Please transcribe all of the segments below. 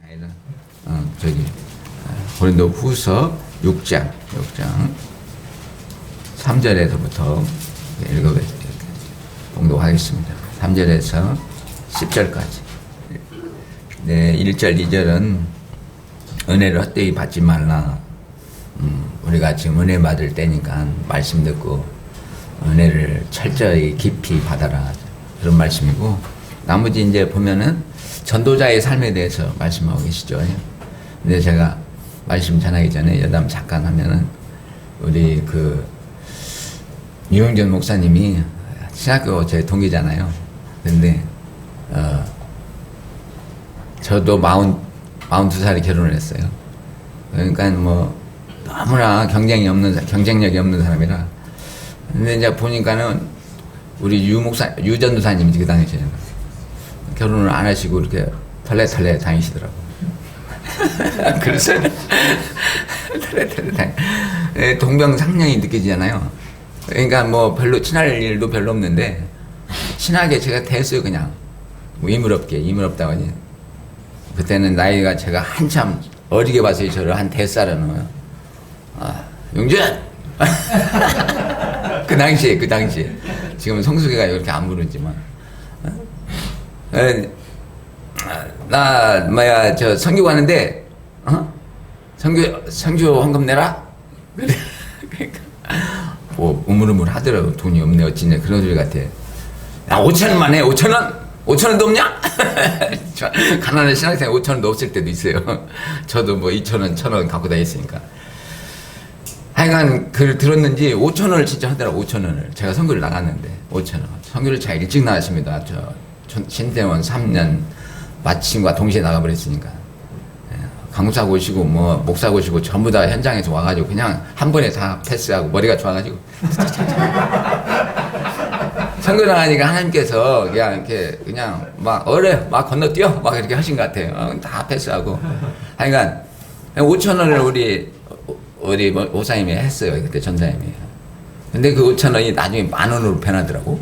아니다. 저기 고린도 후서 6장 3절에서부터 봉독하겠습니다. 3절에서 10절까지. 네, 1절, 2절은 은혜를 헛되이 받지 말라. 우리가 지금 은혜 받을 때니까 말씀 듣고 은혜를 철저히 깊이 받아라. 그런 말씀이고, 나머지 이제 보면은 전도자의 삶에 대해서 말씀하고 계시죠. 근데 제가 말씀 전하기 전에 여담 잠깐 하면은, 우리 유영전 목사님이 신학교 제 동기잖아요. 근데 저도 42살에 결혼을 했어요. 그러니까 뭐 너무나 경쟁력이 없는 사람이라. 근데 이제 보니까는 우리 유 전도사님이 그 당시에 결혼을 안 하시고 이렇게 털레털레 다니시더라고. 그래서 털레털레 동병상련이 느껴지잖아요. 그러니까 뭐 별로 친할 일도 별로 없는데, 친하게 제가 됐어요. 그냥 뭐 이물없다고 하니. 그때는 나이가 제가 한참 어리게 봐서 저를 한 대살은 거예요. 용준! 그 당시에 지금은 성수기가 이렇게 안 부르지만, 저 선교 가는데 선교 헌금 내라. 그러니까 뭐 우물우물 하더라고. 돈이 없네 어찌네 그런 소리 같아. 야, 5천원만 해. 5천원도 없냐? 가난한 신학생 5천원도 없을 때도 있어요. 저도 뭐 2천원 1,000원 갖고 다녔으니까. 하여간 그걸 들었는지 5천원을 진짜 하더라고. 5천원을 제가 선교를 나갔는데 5천원. 선교를 제가 일찍 나왔습니다. 저 신대원 3년 마침과 동시에 나가버렸으니까. 강사 고시고 뭐 목사 고시고 전부 다 현장에서 와가지고 그냥 한 번에 다 패스하고 머리가 좋아가지고 선교 나가니까 하나님께서 그냥 막 막 건너뛰어 막 이렇게 하신 것 같아요. 다 패스하고. 하여간 5천원을 우리 목사님이 했어요. 그때 전사님이. 근데 그 5천원이 나중에 10,000원으로 변하더라고.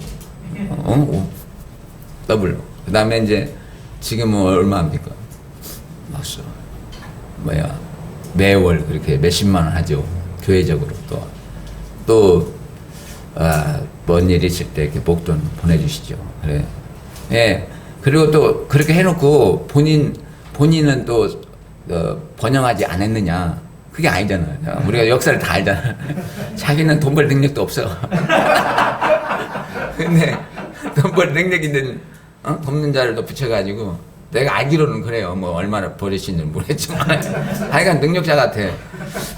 더블로. 그 다음에 이제 지금은 얼마입니까? 맞어. 매월 그렇게 몇십만 원 하죠. 교회적으로 먼 일 있을 때 이렇게 목돈 보내주시죠. 그래. 예. 그리고 또 그렇게 해놓고 본인은 또 번영하지 않았느냐. 그게 아니잖아. 우리가 역사를 다 알잖아. 자기는 돈 벌 능력도 없어. 근데 돈 벌 능력 있는 돕는 자를 또 붙여가지고, 내가 알기로는 그래요. 뭐 얼마나 버리시는지 모르겠지만 하여간 능력자 같아.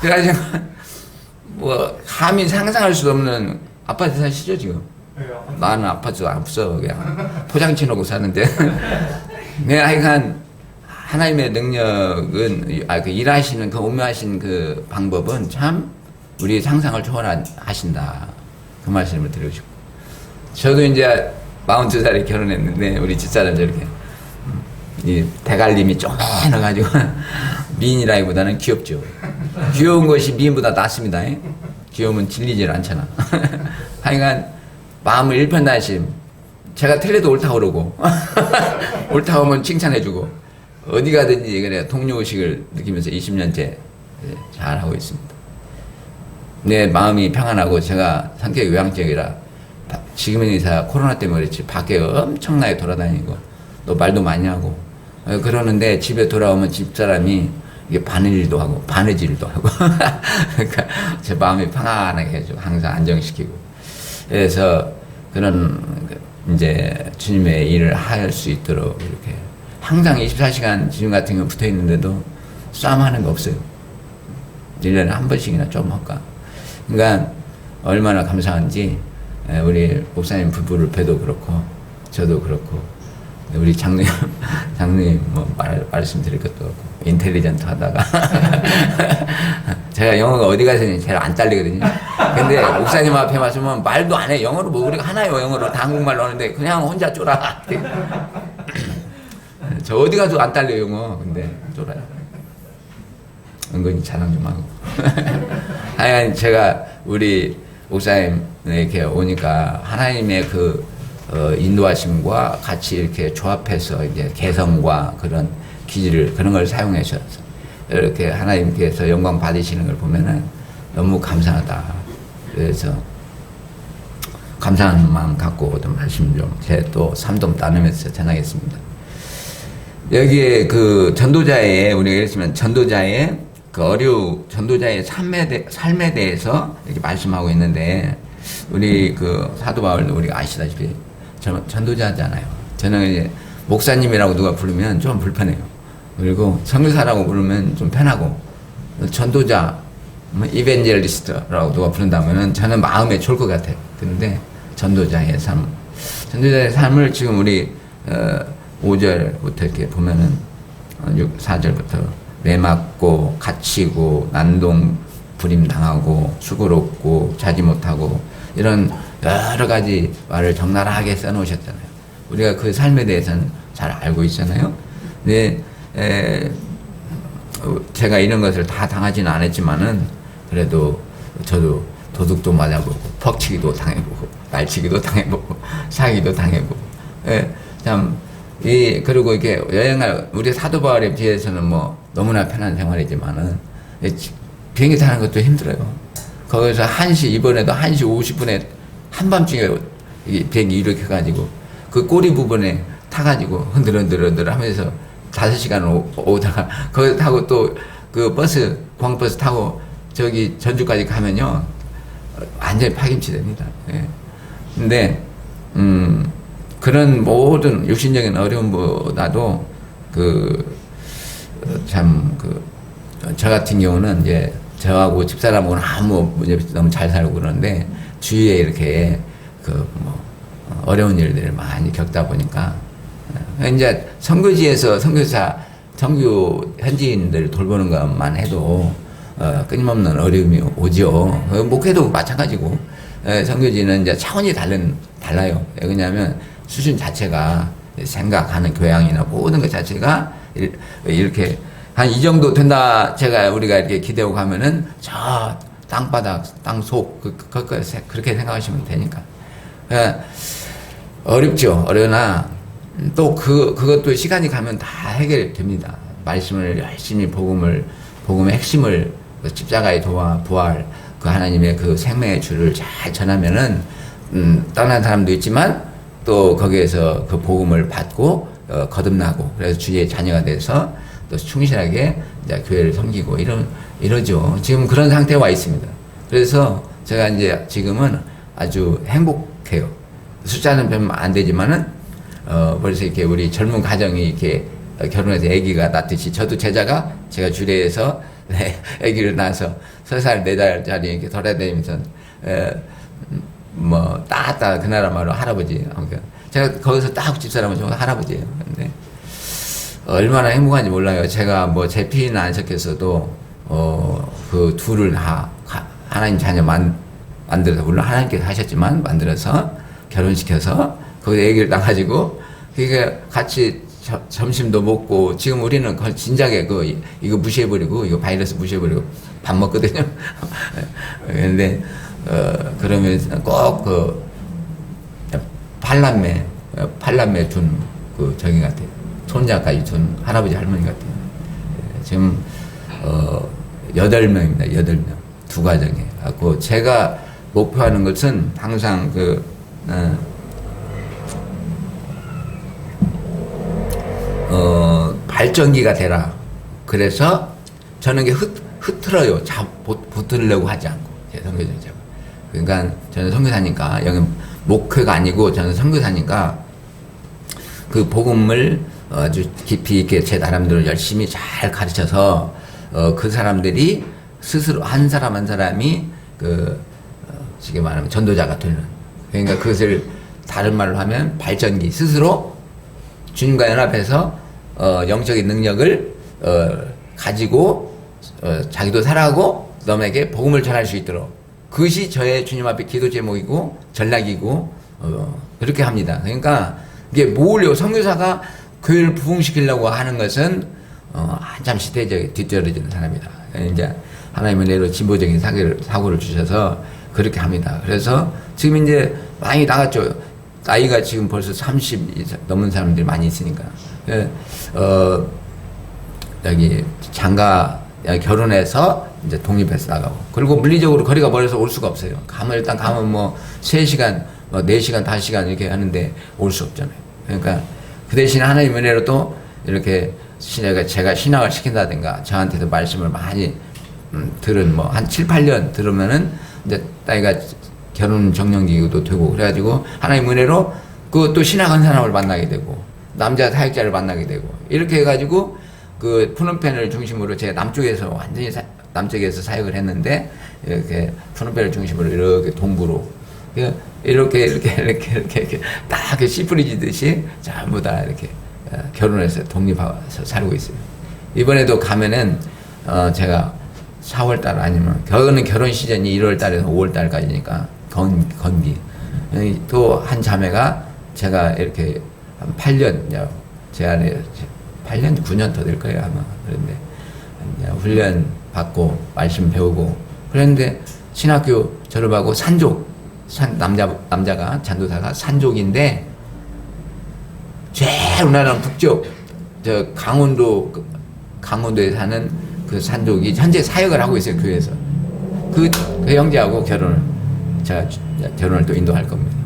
그래가지고 뭐 감히 상상할 수 없는 아파트 사시죠 지금? 나는 아파트도 안 없어. 그냥 포장치 놓고 사는데. 네, 하여간 하나님의 능력은 그 일하시는 그 오묘하신 그 방법은 참 우리 상상을 초월하신다. 그 말씀을 드리고 싶고, 저도 이제 42살에 결혼했는데 우리 집사람 저렇게 이 대갈림이 쪼매너가지고 미인이라기보다는 귀엽죠. 귀여운 것이 미인보다 낫습니다. 귀여우면 질리질 않잖아. 하여간 마음을 일편단심. 제가 틀려도 옳다고 그러고 옳다고 하면 칭찬해주고, 어디 가든지 그래 동료의식을 느끼면서 20년째 잘하고 있습니다. 내 마음이 평안하고, 제가 성격이 외향적이라 지금은 이사 코로나 때문에 그렇지 밖에 엄청나게 돌아다니고 또 말도 많이 하고 그러는데, 집에 돌아오면 집사람이 이게 바늘일도 하고 바느질도 하고 그러니까 제 마음이 편안하게 해주고 항상 안정시키고. 그래서 그런 이제 주님의 일을 할 수 있도록 이렇게 항상 24시간 지금 같은 경우 붙어 있는데도 싸움하는 거 없어요. 1년에 한 번씩이나 좀 할까. 그러니까 얼마나 감사한지. 우리 목사님 부부를 뵈도 그렇고 저도 그렇고, 우리 장로님 뭐 말씀드릴 것도 없고, 인텔리전트 하다가 제가 영어가 어디 가서는 제일 안 딸리거든요. 근데 목사님 앞에 맞으면 말도 안 해. 영어로 뭐 우리가 하나요. 영어로 다 한국말로 하는데 그냥 혼자 쫄아. 저 어디 가도 안 딸려요 영어. 근데 쫄아요. 은근히 자랑 좀 하고. 하여간 제가 우리 목사님 이렇게 오니까 하나님의 그 인도하심과 같이 이렇게 조합해서 이제 개성과 그런 기질을 그런 걸 사용하셔서 이렇게 하나님께서 영광 받으시는 걸 보면은 너무 감사하다. 그래서 감사한 마음 갖고 좀 말씀 좀 제 또 삶도 나누면서 전하겠습니다. 여기에 그 전도자의 우리가 이랬으면 전도자의 그 전도자의 삶에 대해서 이렇게 말씀하고 있는데 우리 그 사도 바울 우리가 아시다시피 전도자잖아요. 저는 이제 목사님이라고 누가 부르면 좀 불편해요. 그리고 선교사라고 부르면 좀 편하고 전도자, 이벤젤리스트라고 누가 부른다면은 저는 마음에 좋을 것 같아요. 근데 전도자의 삶을 지금 우리 5절부터 이렇게 보면은 4절부터 매맞고 갇히고 난동 불임당하고 수고롭고 자지 못하고 이런 여러 가지 말을 적나라하게 써놓으셨잖아요. 우리가 그 삶에 대해서는 잘 알고 있잖아요. 근데 제가 이런 것을 다 당하지는 않았지만은 그래도 저도 도둑도 맞아보고 퍽치기도 당해보고 날치기도 당해보고 사기도 당해보고 그리고 이렇게 여행을 우리 사도 바울에 비해서는 뭐 너무나 편한 생활이지만은 비행기 타는 것도 힘들어요. 거기서 1시 이번에도 1시 50분에 한밤중에 비행기 이렇게 가지고 그 꼬리 부분에 타가지고 흔들흔들 하면서 5시간 오다가 거기 타고 또 그 버스 광버스 타고 저기 전주까지 가면요 완전히 파김치 됩니다. 예. 근데 그런 모든 육신적인 어려움보다도 저 같은 경우는 이제 저하고 집사람하고는 아무 문제 없이 너무 잘 살고 그러는데 주위에 이렇게 어려운 일들을 많이 겪다 보니까 이제 선교지에서 선교 현지인들 돌보는 것만 해도 끊임없는 어려움이 오죠. 목회도 마찬가지고 선교지는 이제 차원이 달라요. 왜냐하면 수준 자체가 생각하는 교양이나 모든 것 자체가 이렇게 한 이 정도 된다 우리가 이렇게 기대고 가면은 저 땅바닥 땅속 그렇게 생각하시면 되니까 어렵죠. 어려나 또 그것도 시간이 가면 다 해결됩니다. 말씀을 열심히 복음의 핵심을 십자가의 도와 부활 그 하나님의 그 생명의 줄을 잘 전하면은 떠난 사람도 있지만 또 거기에서 그 복음을 받고 거듭나고 그래서 주의 자녀가 돼서 또 충실하게 이제 교회를 섬기고 이러죠. 지금 그런 상태에 와 있습니다. 그래서 제가 이제 지금은 아주 행복해요. 숫자는 별로 안 되지만은 벌써 이렇게 우리 젊은 가정이 이렇게 결혼해서 아기가 낳듯이 저도 제가 주례해서 아기를 낳아서 3살 4달짜리 이렇게 돌아다니면서 따따 그 나라 말로 할아버지. 제가 거기서 딱 집사람은 좀 할아버지예요. 근데 얼마나 행복한지 몰라요. 제가 제 피는 안 섞였어도 그 둘을 다 하나님 자녀 만들어서 물론 하나님께서 하셨지만 만들어서 결혼시켜서 거기서 아기를 낳아가지고 그게 같이 점심도 먹고 지금 우리는 진작에 이거 무시해버리고 이거 바이러스 무시해버리고 밥 먹거든요. 근데 그러면 꼭 팔남매 둔 저기 같아요. 손자까지 둔 할아버지 할머니 같아요. 지금 8명입니다. 8명 두 가정에. 갖고 제가 목표하는 것은 항상 발전기가 되라. 그래서 저는 이게 흐트러요. 붙으려고 하지 않고 제 선교사죠. 그러니까 저는 선교사니까 여기 목회가 아니고 저는 선교사니까 그 복음을 아주 깊이 있게 제 나름대로 열심히 잘 가르쳐서 그 사람들이 스스로 한 사람 한 사람이 쉽게 말하면 전도자가 되는. 그러니까 그것을 다른 말로 하면 발전기 스스로 주님과 연합해서 영적인 능력을 가지고 자기도 살아가고 남에게 복음을 전할 수 있도록 그것이 저의 주님 앞에 기도 제목이고 전략이고 그렇게 합니다. 그러니까 이게 뭐래요? 선교사가 교회를 부흥시키려고 하는 것은 한참 시대적인 뒤떨어지는 사람이다. 이제 하나님은 내로 진보적인 사고를 주셔서 그렇게 합니다. 그래서 지금 이제 많이 나갔죠. 나이가 지금 벌써 30 넘은 사람들이 많이 있으니까. 여기 장가 결혼해서 이제 독립해서 나가고. 그리고 물리적으로 거리가 멀어서 올 수가 없어요. 일단 가면 뭐 3시간, 뭐 4시간, 5시간 이렇게 하는데 올 수 없잖아요. 그러니까 그 대신 하나님 은혜로 또 이렇게 제가 신앙을 시킨다든가 저한테도 말씀을 많이 들은 뭐 한 7, 8년 들으면은 이제 딸이가 결혼 정년기도 되고 그래가지고 하나님 은혜로 또 신학한 사람을 만나게 되고 남자 사역자를 만나게 되고 이렇게 해가지고 그 푸놈펜을 중심으로 제가 남쪽에서 완전히 남쪽에서 사역을 했는데 이렇게 푸놈펜을 중심으로 이렇게 동부로 이렇게 딱 씨 뿌리지듯이 전부 다 이렇게 결혼해서 독립해서 살고 있어요. 이번에도 가면은 제가 4월달 아니면 결혼 시즌이 1월달에서 5월달까지니까 건기 또 한 자매가 제가 이렇게 한 8년 제 안에 8년 9년 더 될 거예요 아마. 그런데 훈련 받고 말씀 배우고 그런데 신학교 졸업하고 남자가 전도사가 산족인데 제일 우리나라 북쪽 강원도에 사는 그 산족이 현재 사역을 하고 있어요 교회에서. 그 형제하고 결혼을 또 인도할 겁니다.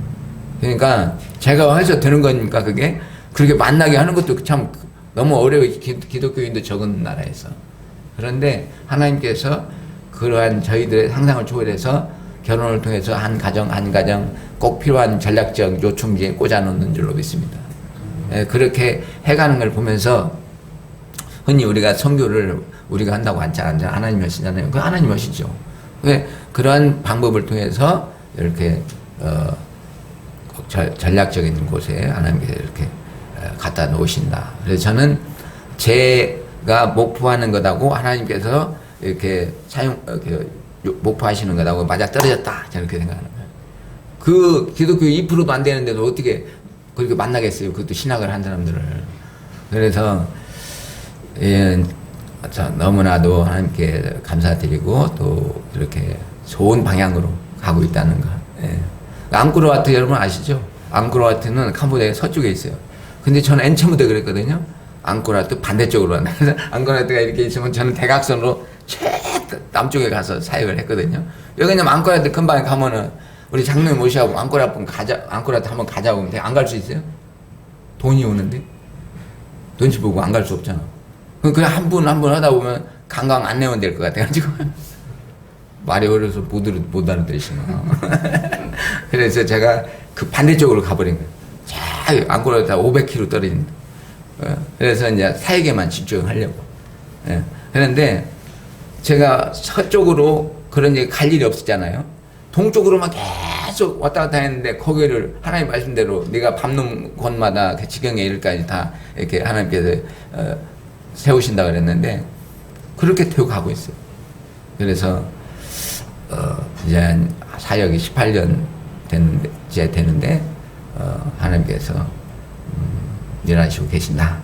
그러니까 제가 해서 되는 거니까 그게 그렇게 만나게 하는 것도 참 너무 어려워요. 기독교인도 적은 나라에서. 그런데 하나님께서 그러한 저희들의 상상을 초월해서 결혼을 통해서 한 가정 꼭 필요한 전략적 요충지에 꽂아놓는 줄로 믿습니다. 그렇게 해가는 걸 보면서 흔히 우리가 선교를 우리가 한다고 하지 않잖아요. 하나님이 하시잖아요. 그 하나님이 하시죠. 그러한 방법을 통해서 이렇게 전략적인 곳에 하나님께서 이렇게 갖다 놓으신다. 그래서 저는 제가 목표하는 것하고 하나님께서 이렇게 목표하시는 것하고 맞아 떨어졌다. 저는 그렇게 생각하는 거예요. 그 기독교 2%도 안 되는데도 어떻게 그렇게 만나겠어요. 그것도 신학을 한 사람들을. 그래서 너무나도 하나님께 감사드리고 또 이렇게 좋은 방향으로 가고 있다는 거. 앙코르와트 여러분 아시죠? 앙코르와트는 캄보디아 서쪽에 있어요. 근데 저는 엔체무대 그랬거든요. 앙코르와트 반대쪽으로 왔나. 앙코르와트가 이렇게 있으면 저는 대각선으로 최 남쪽에 가서 사역을 했거든요. 여기는 앙코르와트 금방에 가면은 우리 장로님 모시고 앙코르와트 한번 가자고 하면 안 갈 수 있어요? 돈이 오는데 눈치 보고 안 갈 수 없잖아. 그냥 한 분 하다 보면 관광 안내원 될 것 같아가지고 말이 어려서 못 알아들으시나. 그래서 제가 그 반대쪽으로 가버린 거예요. 잘 앙코르와트 500km 떨어진. 그래서 이제 사역에만 집중하려고. 그런데 제가 서쪽으로 그런 얘기 갈 일이 없었잖아요. 동쪽으로만 계속 왔다 갔다 했는데 거기를 하나님 말씀대로 네가 밟는 곳마다 그 지경에 이를까지 다 이렇게 하나님께서 세우신다 그랬는데 그렇게 되어 가고 있어요. 그래서 이제 사역이 18년 되는데 하나님께서 일하시고 계신다.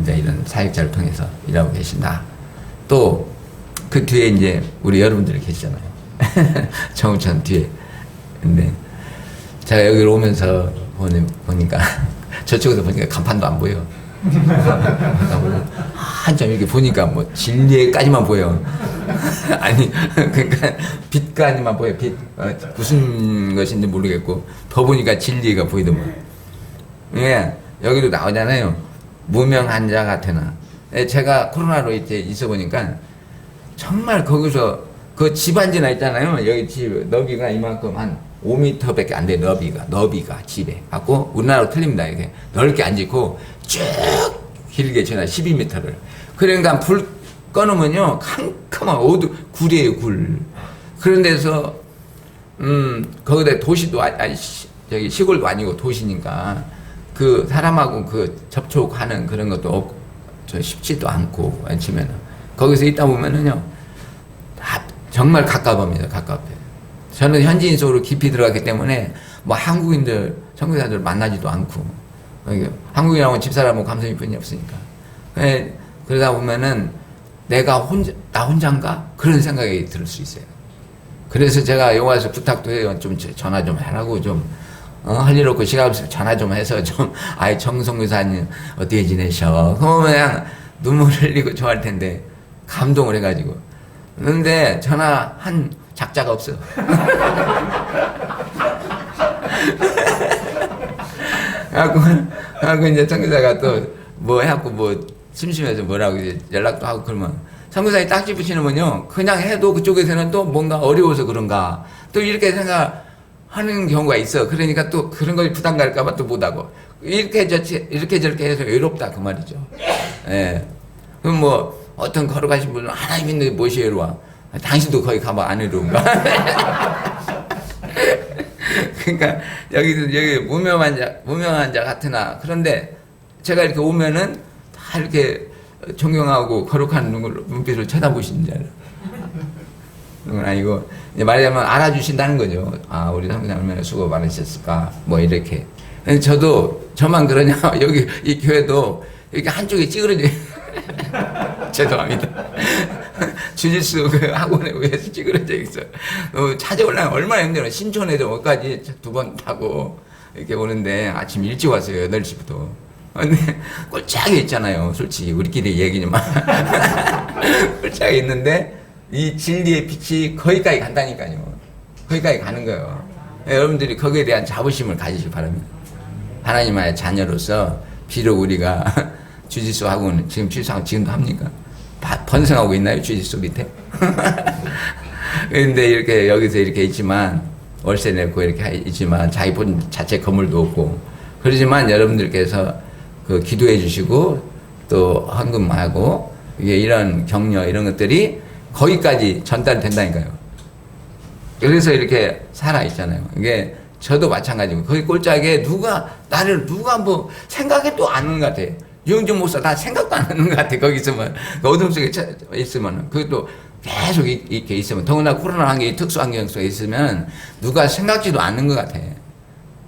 이제 이런 사역자를 통해서 일하고 계신다. 또 그 뒤에 이제 우리 여러분들이 계시잖아요. 정우천 뒤에. 근데 제가 여기로 오면서 보니까 저쪽에서 보니까 간판도 안 보여. 한참 이렇게 보니까 뭐 진리에까지만 보여. 아니 그러니까 빛까지만 보여. 빛 무슨 것인지 모르겠고 더 보니까 진리가 보이더만. 예, 여기도 나오잖아요. 무명 환자 같으나. 제가 코로나로 이제 있어 보니까 정말 거기서 그 집안지나 있잖아요. 여기 집 너비가 이만큼 한 5m밖에 안 돼. 너비가 집에 갖고 우리나라로 틀립니다. 이렇게 넓게 안 짓고 쭉 길게 지나 12m를. 그러니까 불 꺼놓으면요 캄캄한 굴이에요 굴. 그런 데서 거기다 도시도 저기 시골도 아니고 도시니까 그 사람하고 그 접촉하는 그런 것도 없고 쉽지도 않고 아침에는 거기서 있다 보면은요 정말 가깝습니다. 가깝게. 저는 현지인 속으로 깊이 들어갔기 때문에 뭐 한국인들 선교사들 만나지도 않고 한국인하고 집사람하고 감성이 뿐이 없으니까 그러다 보면은 나 혼자인가 그런 생각이 들 수 있어요. 그래서 제가 여기 와서 부탁도 해요. 좀 전화 좀 하라고 좀 할 일 없고 시간 없으면 전화 좀 해서 좀, 아이, 정성교사님, 어떻게 지내셔? 그러면 그냥 눈물 흘리고 좋아할 텐데, 감동을 해가지고. 그런데 전화한 작자가 없어. 그래갖고 이제 청교사가 또 뭐 해갖고 뭐 심심해서 뭐라고 이제 연락도 하고 그러면 청교사에 딱지 붙이는군요. 그냥 해도 그쪽에서는 또 뭔가 어려워서 그런가 또 이렇게 생각하는 경우가 있어. 그러니까 또 그런 걸 부담 갈까봐 또 못하고 이렇게 저렇게 해서 외롭다 그 말이죠. 예. 그럼 뭐 어떤 걸어가신 분은 하나님 있는데 뭐시에로 와. 당신도 거기 가면 안 외로운가? 그러니까 여기 무명한 자 같으나 그런데 제가 이렇게 오면은 다 이렇게 존경하고 거룩한 눈빛으로 쳐다보시는 줄 알아요. 그건 아니고 이제 말하자면 알아주신다는 거죠. 아, 우리 성교사님 얼마나 수고 많으셨을까 뭐 이렇게. 저도 저만 그러냐 여기 이 교회도 이렇게 한쪽에 찌그러져 죄송합니다. 주짓수 그 학원에 위에서 찌그러져 있어. 찾아오려면 얼마나 힘들어. 신촌에도 어까지 2번 타고 이렇게 오는데 아침 일찍 왔어요. 8시부터. 근데 꼴짝이 있잖아요. 솔직히 우리끼리 얘기지만 꼴짝이 있는데 이 진리의 빛이 거기까지 간다니까요. 거기까지 가는 거예요. 여러분들이 거기에 대한 자부심을 가지시기 바랍니다. 하나님의 자녀로서 비록 우리가 주짓수 학원 지금 주짓수 지금도 합니까? 번성하고 있나요? 주짓수 밑에? 그런데 이렇게 여기서 이렇게 있지만 월세 내고 이렇게 있지만 자기 본 자체 건물도 없고 그러지만 여러분들께서 그 기도해 주시고 또 헌금하고 이게 이런 격려 이런 것들이 거기까지 전달된다니까요. 그래서 이렇게 살아 있잖아요. 이게 저도 마찬가지고 거기 꼴짝에 누가 뭐 생각해도 않는 것 같아. 유영준 목사 다 생각도 안 하는 것 같아. 거기 있으면 어둠 속에 있으면 그것도 계속 이렇게 있으면 더구나 코로나 환경이 특수 환경 속에 있으면 누가 생각지도 않는 것 같아.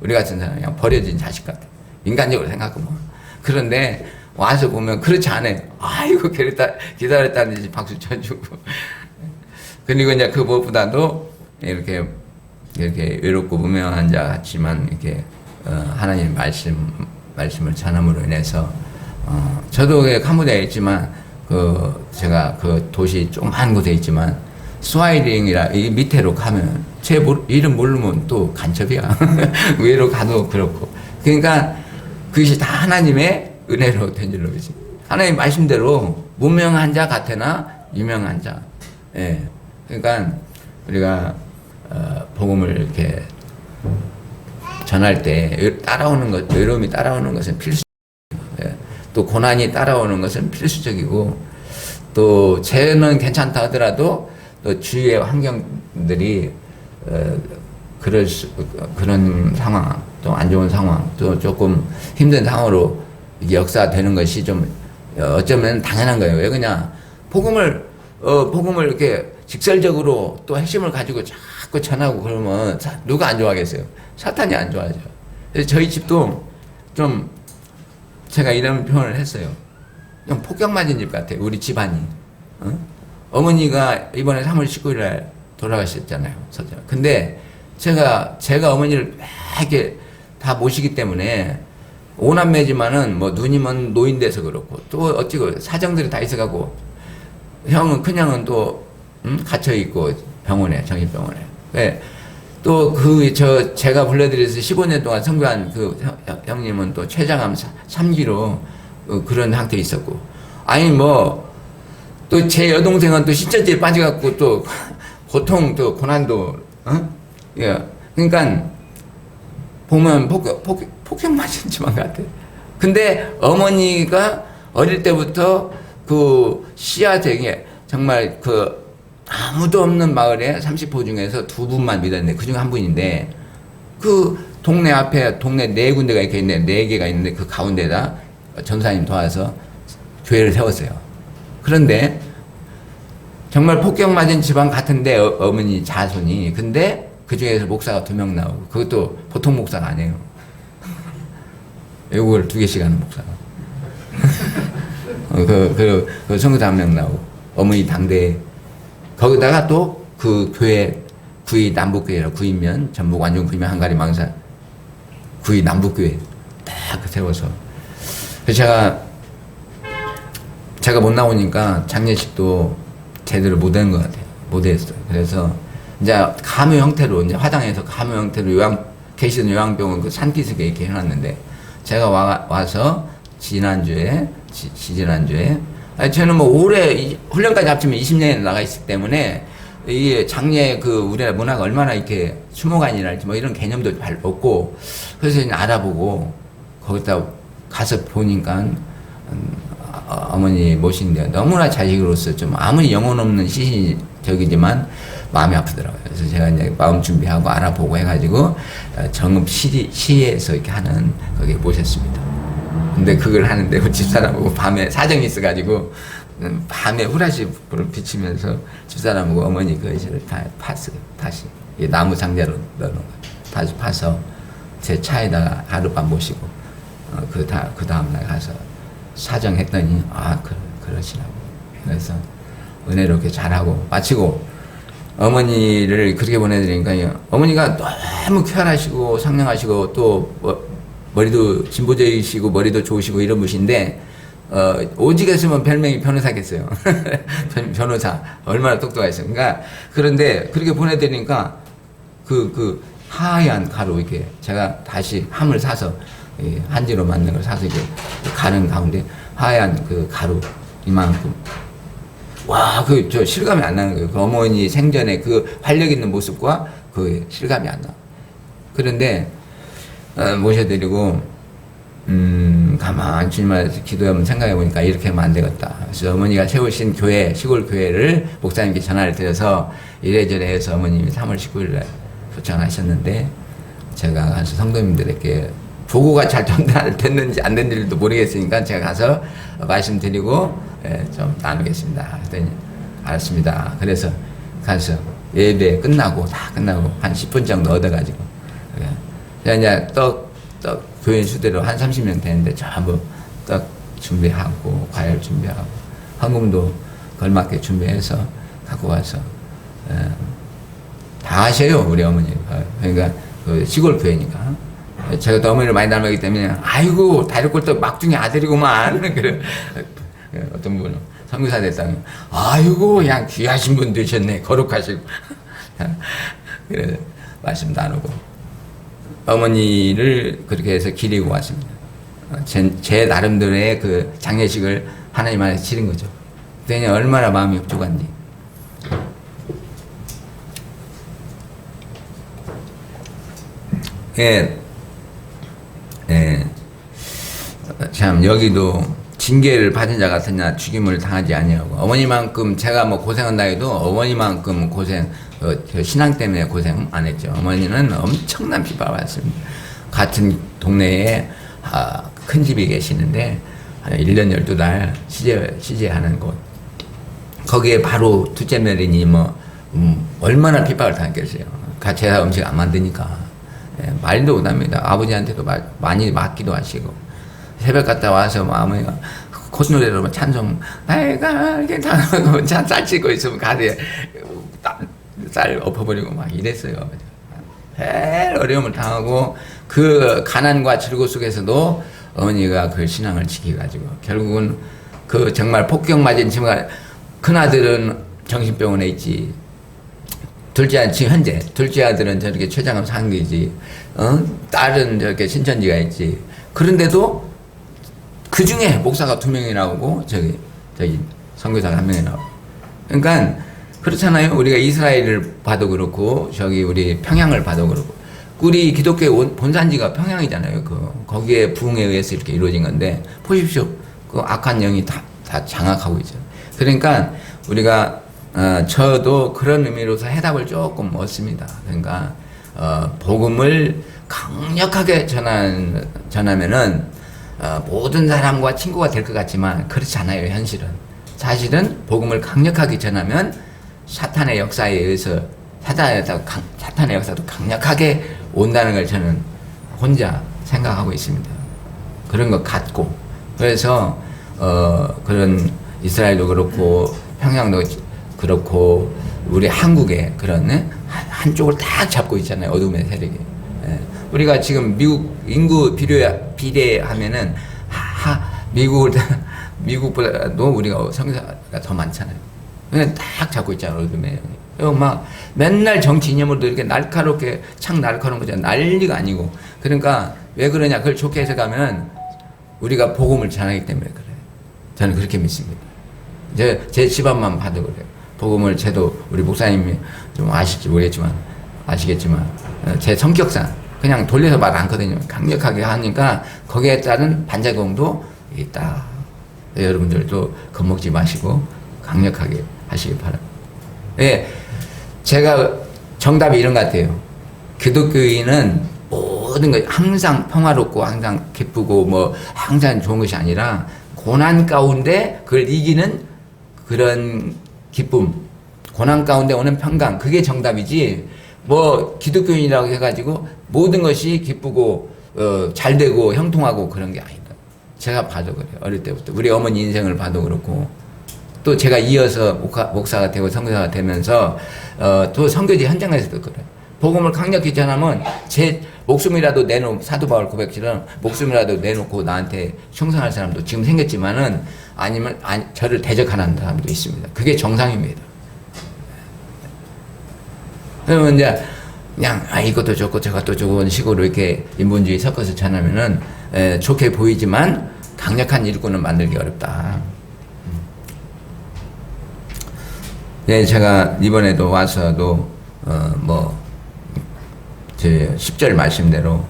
우리 같은 사람 그냥 버려진 자식 같아. 인간적으로 생각하고 뭐. 그런데 와서 보면 그렇지 않아요. 아이고 기다렸다는 듯이 박수 쳐주고. 그리고 이제 그 무엇보다도 이렇게 외롭고 무명한 자 같지만 이렇게 하나님 말씀을 전함으로 인해서 저도 캄보디아에 있지만 제가 그 도시 조그만 곳에 있지만 스와이링이라 이 밑에로 가면 제 이름 모르면 또 간첩이야. 위로 가도 그렇고. 그러니까 그것이 다 하나님의 은혜로 된 줄로 믿습니다. 하나님 말씀대로 무명한 자 같으나 유명한 자. 예. 그러니까 우리가 복음을 이렇게 전할 때 따라오는 것, 외로움이 따라오는 것은 필수. 예. 또 고난이 따라오는 것은 필수적이고 또 쟤는 괜찮다 하더라도 또 주위의 환경들이 그런 상황, 또 안 좋은 상황, 또 조금 힘든 상황으로 역사되는 것이 좀 어쩌면 당연한 거예요. 왜 그냥 복음을 이렇게 직설적으로 또 핵심을 가지고 자꾸 전하고 그러면 누가 안 좋아하겠어요? 사탄이 안 좋아하죠. 그래서 저희 집도 좀 제가 이런 표현을 했어요. 좀 폭격 맞은 집 같아요. 우리 집안이. 어머니가 이번에 3월 19일 날 돌아가셨잖아요. 근데 제가 어머니를 이렇게 다 모시기 때문에 오남매지만은 뭐 누님은 노인돼서 그렇고 또 어찌고 사정들이 다 있어가고 형은 큰형은 또 갇혀있고 병원에 정신병원에. 네. 또 제가 불러드려서 15년 동안 선교한 그 형님은 또 췌장암 3기로 그런 상태에 있었고 아니 뭐 또 제 여동생은 또 신천지에 빠져갖고 또 고통 또 고난도 예. 그러니까 보면 폭격 맞은 집안 같아. 근데 어머니가 어릴 때부터 그 씨앗에게 정말 아무도 없는 마을에 30호 중에서 2분만 믿었는데 그 중에 한 분인데 그 동네 앞에 동네 4군데가 이렇게 있는데 4개가 있는데 그 가운데다 전사님 도와서 교회를 세웠어요. 그런데 정말 폭격 맞은 집안 같은데 어머니 자손이 근데 그 중에서 목사가 2명 나오고 그것도 보통 목사가 아니에요. 외국어를 2개씩 하는 목사가. 그 선교사 1명 나오고 어머니 당대 거기다가 또 그 교회 구이 남북교회라 구이면 전북 완전 구이면 한가리 망산 구이 남북교회 딱 세워서. 그래서 제가 못 나오니까 장례식도 제대로 못한 것 같아요. 못했어요. 그래서 이제 가묘 형태로 이제 화당에서 가묘 형태로 계시던 요양병원 그 산기슭에 이렇게 해놨는데 제가 와서 지난주에 저는 뭐 올해 훈련까지 합치면 20년에 나가 있기 때문에 이게 장례 그 우리나라 문화가 얼마나 이렇게 추모관이랄지 뭐 이런 개념도 잘 없고 그래서 이제 알아보고 거기다 가서 보니까 어머니 모시는데 너무나 자식으로서 좀 아무리 영혼 없는 시신적이지만 마음이 아프더라고요. 그래서 제가 이제 마음 준비하고 알아보고 해가지고 정읍 시에서 이렇게 하는 거기에 모셨습니다. 근데 그걸 하는데 집사람하고 밤에 사정이 있어가지고 밤에 후라시 불을 비치면서 집사람하고 어머니 그 의실을 다 팠어요. 다시 나무 상자로 넣어놓은 거예요. 다시 파서 제 차에다가 하룻밤 모시고 그 다음날 가서 사정했더니 그러시라고. 그래서 은혜롭게 잘하고 마치고 어머니를 그렇게 보내드리니까 어머니가 너무 쾌활하시고 상냥하시고 또 머리도 진보적이시고 머리도 좋으시고 이런 분인데 오직 했으면 별명이 변호사겠어요. 변호사 얼마나 똑똑하셨어요. 그러니까 그런데 그렇게 보내드리니까 그 하얀 가루 이렇게 제가 다시 함을 사서 한지로 만든 걸 사서 이렇게 가는 가운데 하얀 그 가루 이만큼 와, 저 실감이 안 나는 거예요. 그 어머니 생전에 그 활력 있는 모습과 그 실감이 안 나. 그런데 모셔드리고 가만히 주님한테 기도하면 생각해 보니까 이렇게 하면 안 되겠다. 그래서 어머니가 세우신 교회, 시골 교회를 목사님께 전화를 드려서 이래저래 해서 어머님이 3월 19일날 초청하셨는데 제가 가서 성도님들에게 보고가 잘 됐는지 안 됐는지도 모르겠으니까 제가 가서 말씀드리고 좀 나누겠습니다. 그랬더니 알았습니다. 그래서 가서 예배 끝나고 다 끝나고 한 10분 정도 얻어가지고 제가 이제 떡 교인 수대로 한 30명 되는데 전부 떡 준비하고 과일 준비하고 헌금도 걸맞게 준비해서 갖고 와서 다 하셔요 우리 어머니. 그러니까 그 시골 교회니까. 제가 또 어머니를 많이 닮았기 때문에 아이고 다리꼴떡 막둥이 아들이구만. 그래 어떤 분은 선교사 됐다니 아이고 그냥 귀하신 분 되셨네 거룩하시고. 그래 말씀 나누고 어머니를 그렇게 해서 기리고 왔습니다. 제 나름대로의 그 장례식을 하나님 안에서 치른 거죠. 그때는 얼마나 마음이 흡족한지. 참 여기도 징계를 받은 자 같으냐 죽임을 당하지 아니하고 어머니만큼 제가 뭐 고생한다 해도 어머니만큼 고생 신앙 때문에 고생 안 했죠. 어머니는 엄청난 비방을 받았습니다. 같은 동네에 큰 집이 계시는데 1년 12달 시제하는 곳 거기에 바로 둘째 며느리니 얼마나 핍박을 당했겠어요. 제가 음식 안 만드니까 말도 못합니다. 아버지한테도 많이 맞기도 하시고 새벽 갔다 와서 어머니가 콧노래로 찬송 내가 이렇게 쌀 찢고 있으면 가리에 쌀 엎어버리고 막 이랬어요. 제일 어려움을 당하고 그 가난과 질고 속에서도 어머니가 그 신앙을 지켜가지고 결국은 그 정말 폭격 맞은 친구가 큰아들은 정신병원에 있지 지금 현재 둘째 아들은 저렇게 췌장암 상기지 딸은 저렇게 신천지가 있지. 그런데도 그 중에 목사가 2명이 나오고 저기 선교사가 1명이 나오고. 그러니까 그렇잖아요. 우리가 이스라엘을 봐도 그렇고 저기 우리 평양을 봐도 그렇고 우리 기독교의 본산지가 평양이잖아요. 거기에 부흥에 의해서 이렇게 이루어진 건데 보십시오. 그 악한 영이 다 장악하고 있죠. 그러니까 우리가 저도 그런 의미로서 해답을 조금 얻습니다. 그러니까 복음을 강력하게 전하면은 모든 사람과 친구가 될 것 같지만 그렇지 않아요. 현실은 사실은 복음을 강력하게 전하면 사탄의 역사에 의해서 사탄의 역사도 강력하게 온다는 걸 저는 혼자 생각하고 있습니다. 그런 것 같고 그래서 그런 이스라엘도 그렇고 평양도 그렇고 우리 한국에 그런 한쪽을 딱 잡고 있잖아요. 어둠의 세력이. 우리가 지금 미국 인구 비례하면은 미국보다도 우리가 성교사가 더 많잖아요. 그냥 딱 잡고 있잖아요, 얼굴에. 막 맨날 정치 이념으로도 이렇게 날카롭게 착 날카로운 거잖아요. 난리가 아니고. 그러니까 왜 그러냐? 그걸 좋게 해석하면 우리가 복음을 전하기 때문에 그래요. 저는 그렇게 믿습니다. 제 집안만 봐도 그래요. 복음을 저도 우리 목사님이 좀 아실지 모르겠지만 아시겠지만 제 성격상 그냥 돌려서 말 않거든요. 강력하게 하니까 거기에 따른 반작용도 있다. 여러분들도 겁먹지 마시고 강력하게 하시기 바랍니다. 예, 제가 정답이 이런 것 같아요. 기독교인은 모든 것 항상 평화롭고 항상 기쁘고 뭐 항상 좋은 것이 아니라 고난 가운데 그걸 이기는 그런 기쁨, 고난 가운데 오는 평강, 그게 정답이지 뭐 기독교인이라고 해가지고 모든 것이 기쁘고 잘 되고 형통하고 그런 게 아니다. 제가 봐도 그래요. 어릴 때부터 우리 어머니 인생을 봐도 그렇고 또 제가 이어서 목사가 되고 선교사가 되면서 또 선교지 현장에서도 그래요. 복음을 강력히 전하면 제 목숨이라도 사도 바울 고백처럼 목숨이라도 내놓고 나한테 충성할 사람도 지금 생겼지만은 아니면 저를 대적하는 사람도 있습니다. 그게 정상입니다. 그러면 이제 그냥 이것도 좋고 저것도 좋은 식으로 이렇게 인본주의 섞어서 전하면은 좋게 보이지만 강력한 일꾼을 만들기 어렵다. 네, 제가 이번에도 와서도 제 10절 말씀대로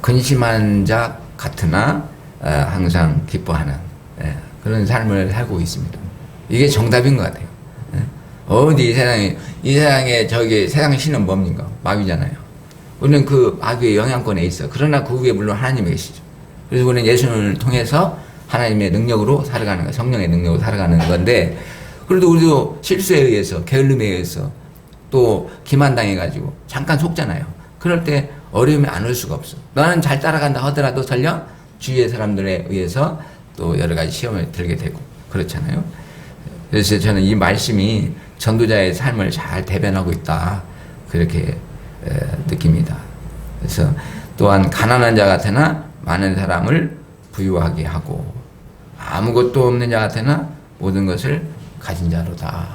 근심한 자 같으나 항상 기뻐하는 그런 삶을 살고 있습니다. 이게 정답인 것 같아요. 어디 이 세상에 세상 신은 뭡니까? 마귀잖아요. 우리는 그 마귀의 영향권에 있어. 그러나 그 위에 물론 하나님이 계시죠. 그래서 우리는 예수님을 통해서 하나님의 능력으로 살아가는 거예요. 성령의 능력으로 살아가는 건데, 그래도 우리도 실수에 의해서, 게을름에 의해서 또 기만당해가지고 잠깐 속잖아요. 그럴 때 어려움이 안 올 수가 없어. 너는 잘 따라간다 하더라도 설령 주위의 사람들에 의해서 또 여러 가지 시험에 들게 되고 그렇잖아요. 그래서 저는 이 말씀이 전도자의 삶을 잘 대변하고 있다. 그렇게 느낍니다. 그래서 또한 가난한 자 같으나 많은 사람을 부유하게 하고 아무것도 없는 자 같으나 모든 것을 가진 자로다.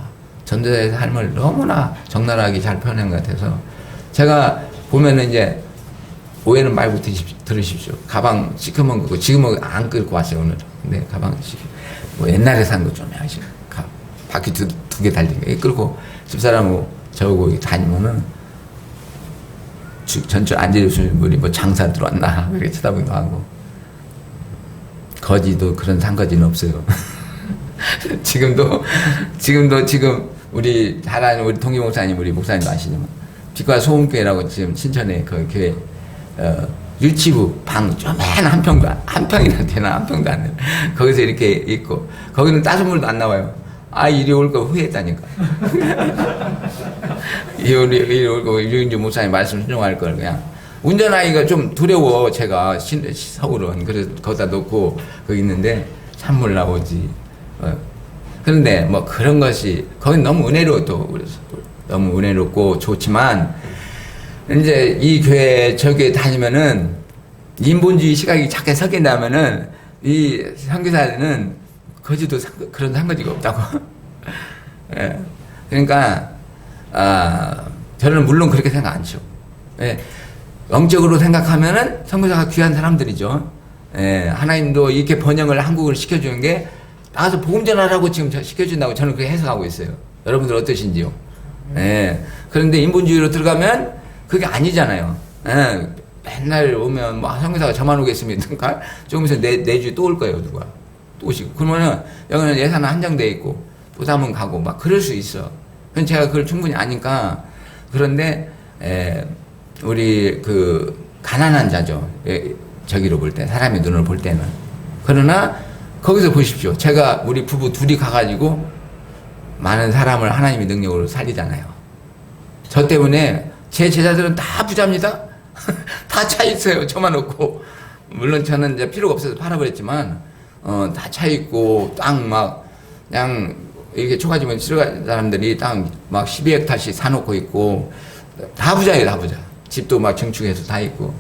전도자의 삶을 너무나 적나라하게 잘 표현한 것 같아서 제가 보면은 이제 오해는 말고 들으십시오. 가방 시커먼 거고 지금은 안 끌고 왔어요 오늘. 근데 가방 뭐 옛날에 산 거 좀 하시고 바퀴 두 개 달린 거 끌고 집사람하고 저하고 다니면은 전주 앉아있는 분이 뭐 장사 들어왔나 그렇게 쳐다보기도 하고 거지도 그런 상거지는 없어요. 지금 우리 잘 아는 우리 동기 목사님 우리 목사님도 아시지만 빛과 소음교회라고 지금 신천에 그 교회 유치부 방 쪼맨 한 평이나 되나 한 평도 안 되나 거기서 이렇게 있고 거기는 따뜻한 물도 안 나와요. 이리 올 거 후회했다니까. 이리 올 거 유인주 목사님 말씀 순종할 걸 그냥 운전하기가 좀 두려워. 제가 서울은 그래서 거기다 놓고 거기 있는데 찬물 나오지. 그런데 뭐 그런 것이 거긴 너무 은혜로워. 또 그래서 너무 은혜롭고 좋지만 이제 이 교회 저 교회 다니면은 인본주의 시각이 작게 섞인다면은 이 선교사들은 거지도 그런 상거지가 없다고. 예. 그러니까 저는 물론 그렇게 생각 안 죠. 예. 영적으로 생각하면은 선교사가 귀한 사람들이죠. 예. 하나님도 이렇게 번영을 한국을 시켜주는 게 나가서 복음 전하라고 지금 시켜준다고 저는 그렇게 해석하고 있어요. 여러분들 어떠신지요? 예. 그런데 인본주의로 들어가면 그게 아니잖아요. 예. 맨날 오면 뭐 선교사가 저만 오겠습니까? 조금 있으면 내주 또 올 거예요, 누가. 또 오시고. 그러면은 여기는 예산 한정돼 있고 부담은 가고 막 그럴 수 있어. 그건 제가 그걸 충분히 아니까. 그런데 우리 그 가난한 자죠. 저기로 볼 때, 사람의 눈을 볼 때는. 그러나 거기서 보십시오. 제가 우리 부부 둘이 가가지고 많은 사람을 하나님의 능력으로 살리잖아요. 저 때문에 제 제자들은 다 부자입니다. 다 차 있어요. 저만 없고. 물론 저는 이제 필요가 없어서 팔아버렸지만, 다 차 있고, 땅 막, 그냥, 이렇게 초가집은 싫어하는 사람들이 땅 막 12헥타씩 사놓고 있고, 다 부자예요, 다 부자. 집도 막 증축해서 다 있고.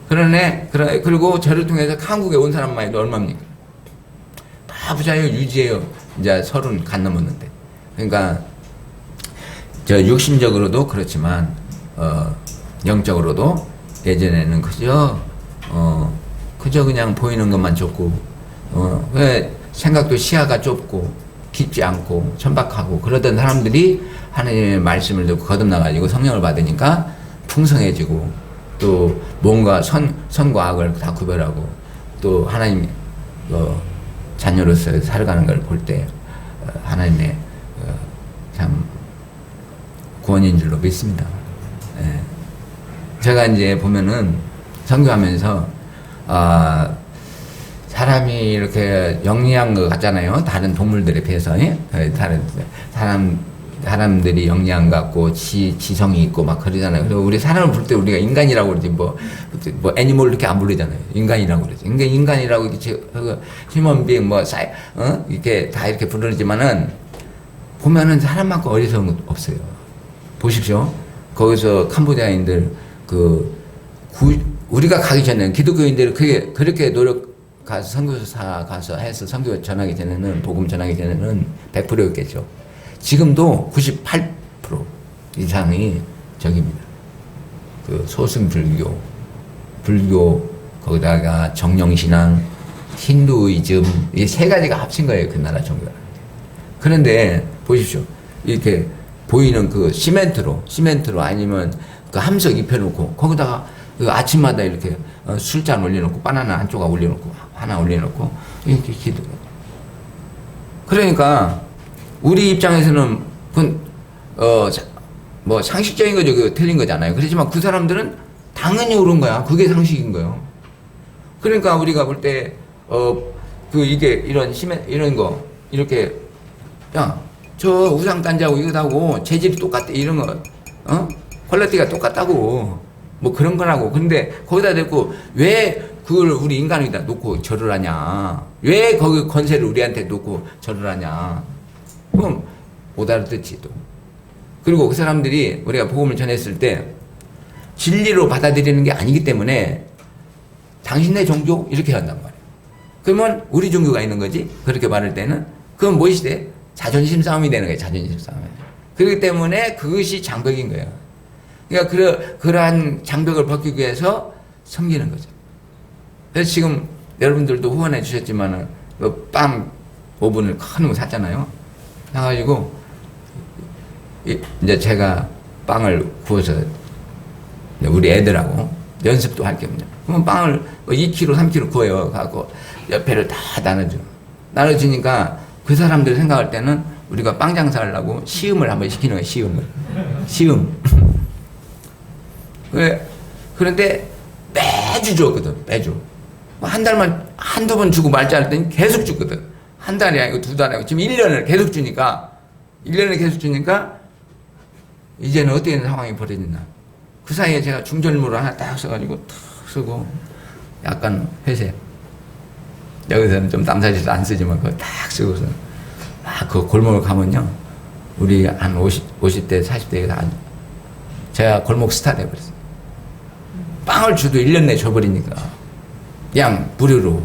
그리고 저를 통해서 한국에 온 사람만이 얼마입니까? 다 부자예요, 유지예요. 이제 30 간 넘었는데. 그러니까, 육신적으로도 그렇지만, 영적으로도 예전에는 그저 그냥 보이는 것만 좋고, 왜 생각도 시야가 좁고, 깊지 않고, 천박하고, 그러던 사람들이 하나님의 말씀을 듣고 거듭나가지고 성령을 받으니까 풍성해지고, 또 뭔가 선과 악을 다 구별하고, 또 하나님, 자녀로서 살아가는 걸 볼 때, 하나님의, 참, 구원인 줄로 믿습니다. 예. 제가 이제 보면은, 선교하면서, 사람이 이렇게 영리한 것 같잖아요. 다른 동물들에 비해서. 예? 다른, 사람들이 영리한 것 같고, 지성이 있고 막 그러잖아요. 그리고 우리 사람을 부를 때 우리가 인간이라고 그러지, 뭐 애니멀 이렇게 안 부르잖아요. 인간이라고 그러지. 인간이라고 이렇게, 휴먼 빙, 이렇게 다 이렇게 부르지만은, 보면은 사람만큼 어리석은 것 없어요. 보십시오. 거기서 캄보디아인들, 우리가 가기 전에는 기독교인들이 그렇게 가서 선교사 가서 해서 선교 전하기 전에는, 복음 전하기 전에는 100%였겠죠. 지금도 98% 이상이 저기입니다. 소승 불교, 거기다가 정령신앙, 힌두이즘, 이 세 가지가 합친 거예요, 그 나라 종교가. 그런데, 보십시오. 이렇게 보이는 시멘트로 아니면 그 함석 입혀놓고, 거기다가 아침마다 이렇게 술잔 올려놓고, 바나나 한쪽 올려놓고, 하나 올려놓고, 이렇게 기도. 그러니까, 우리 입장에서는, 상식적인 거죠. 그 틀린 거잖아요. 그렇지만 그 사람들은 당연히 옳은 거야. 그게 상식인 거예요. 그러니까 우리가 볼 때, 이게 이런 거, 이렇게, 야, 저 우상단지하고 이거하고 재질이 똑같대. 이런 거, 퀄리티가 똑같다고. 뭐 그런 거라고. 근데 거기다 대고 왜 그걸 우리 인간에다 놓고 절을 하냐. 왜 거기 권세를 우리한테 놓고 절을 하냐. 그럼 못 알아듣지 또. 그리고 그 사람들이 우리가 복음을 전했을 때 진리로 받아들이는 게 아니기 때문에 당신네 종교 이렇게 한단 말이에요. 그러면 우리 종교가 있는 거지. 그렇게 말할 때는 그건 무엇이 돼? 자존심 싸움이 되는 거예요. 자존심 싸움. 그렇기 때문에 그것이 장벽인 거예요. 그러니까 그러한 장벽을 벗기기 위해서 섬기는 거죠. 그래서 지금 여러분들도 후원해 주셨지만은 빵 오븐을 큰 거 샀잖아요. 사가지고 이제 제가 빵을 구워서 우리 애들하고 연습도 할 겸요. 그러면 빵을 2kg, 3kg 구워요. 갖고 옆에를 다 나눠주니까 그 사람들 생각할 때는 우리가 빵 장사하려고 시음을 한번 시키는 거예요. 시음. 그런데 매주 줬거든. 매주. 한 달만 한두 번 주고 말지 않을 때는 계속 주거든. 한 달이 아니고 두 달이 아니고 지금 1년을 계속 주니까 이제는 어떻게 되는 상황이 벌어졌나. 그 사이에 제가 중절모를 하나 딱 써가지고 탁 쓰고 약간 회색. 여기서는 좀 남사지도 안 쓰지만 그거 딱 쓰고서 그 골목을 가면요. 우리 한 50대, 40대가 다 제가 골목 스타 돼버렸어요. 빵을 줘도 1년 내에 줘버리니까. 그냥 무료로.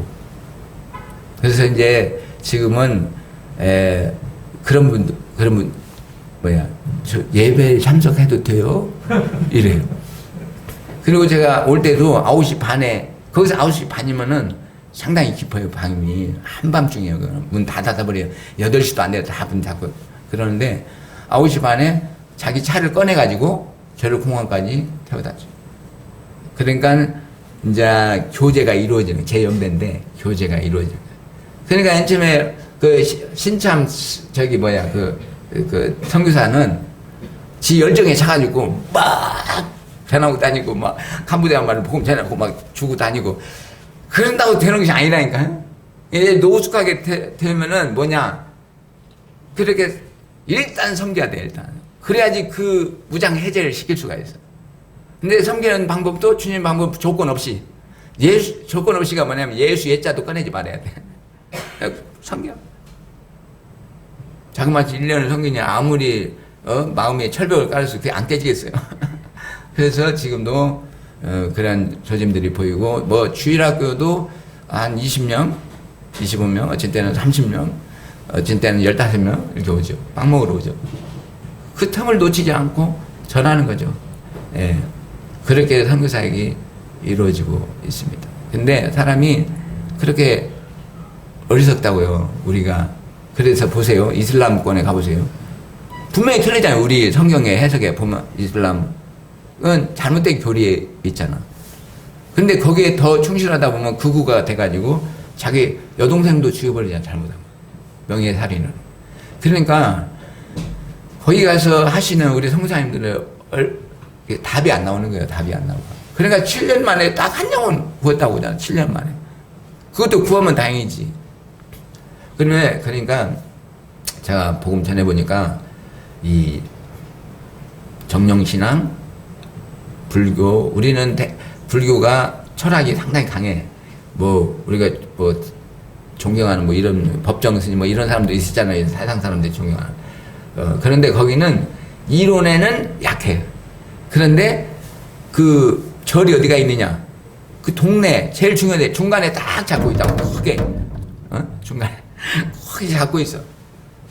그래서 이제 지금은 그런 분 저 예배에 참석해도 돼요? 이래요. 그리고 제가 올 때도 9시 반에 거기서 9시 반이면은 상당히 깊어요. 방이 한밤중이에요. 문 다 닫아버려요. 8시도 안 돼요. 다 문 닫고 그러는데 9시 반에 자기 차를 꺼내가지고 저를 공항까지 태워다 줘요. 그러니까 이제 교제가 이루어지는 제 연배인데 교제가 이루어지는. 그러니까 맨 처음에 신참 그 선교사는 지 열정에 차가지고 막 전하고 다니고 막 캄보디아 말을 복음 전하고 막 주고 다니고 그런다고 되는 것이 아니라니까요. 노숙하게 되면은 그렇게 일단 섬겨야 돼. 일단 그래야지 그 무장 해제를 시킬 수가 있어. 근데 섬기는 방법도 주님 방법 조건 없이 조건 없이가 뭐냐면 예수 예자도 꺼내지 말아야 돼. 섬겨. 자그마치 1년을 섬기냐 아무리 마음에 철벽을 깔아서 그게 안 깨지겠어요. 그래서 지금도 그런 조짐들이 보이고, 뭐 주일학교도 한 20명, 25명, 어쩔 때는 30명, 어쩔 때는 15명 이렇게 오죠. 빵 먹으러 오죠. 그 틈을 놓치지 않고 전하는 거죠. 예. 그렇게 선교사역이 이루어지고 있습니다. 근데 사람이 그렇게 어리석다고요, 우리가. 그래서 보세요. 이슬람권에 가보세요. 분명히 틀리잖아요. 우리 성경의 해석에 보면 이슬람은 잘못된 교리에 있잖아. 근데 거기에 더 충실하다 보면 극우가 돼가지고 자기 여동생도 죽여버리잖아, 잘못하면. 명예살인을. 그러니까 거기 가서 하시는 우리 성사님들은 답이 안 나오는 거예요. 답이 안 나오고. 그러니까 7년 만에 딱 한 영혼 구했다고 하잖아. 7년 만에. 그것도 구하면 다행이지. 그러니까 제가 복음 전해보니까 이 정령신앙, 불교, 우리는 불교가 철학이 상당히 강해. 뭐 우리가 뭐 존경하는 뭐 이런 법정 스님 뭐 이런 사람도 있었잖아요. 사상 사람들이 존경하는. 그런데 거기는 이론에는 약해. 그런데 그 절이 어디가 있느냐? 그 동네 제일 중요해. 중간에 딱 잡고 있다고. 크게. 중간에 크게 잡고 있어.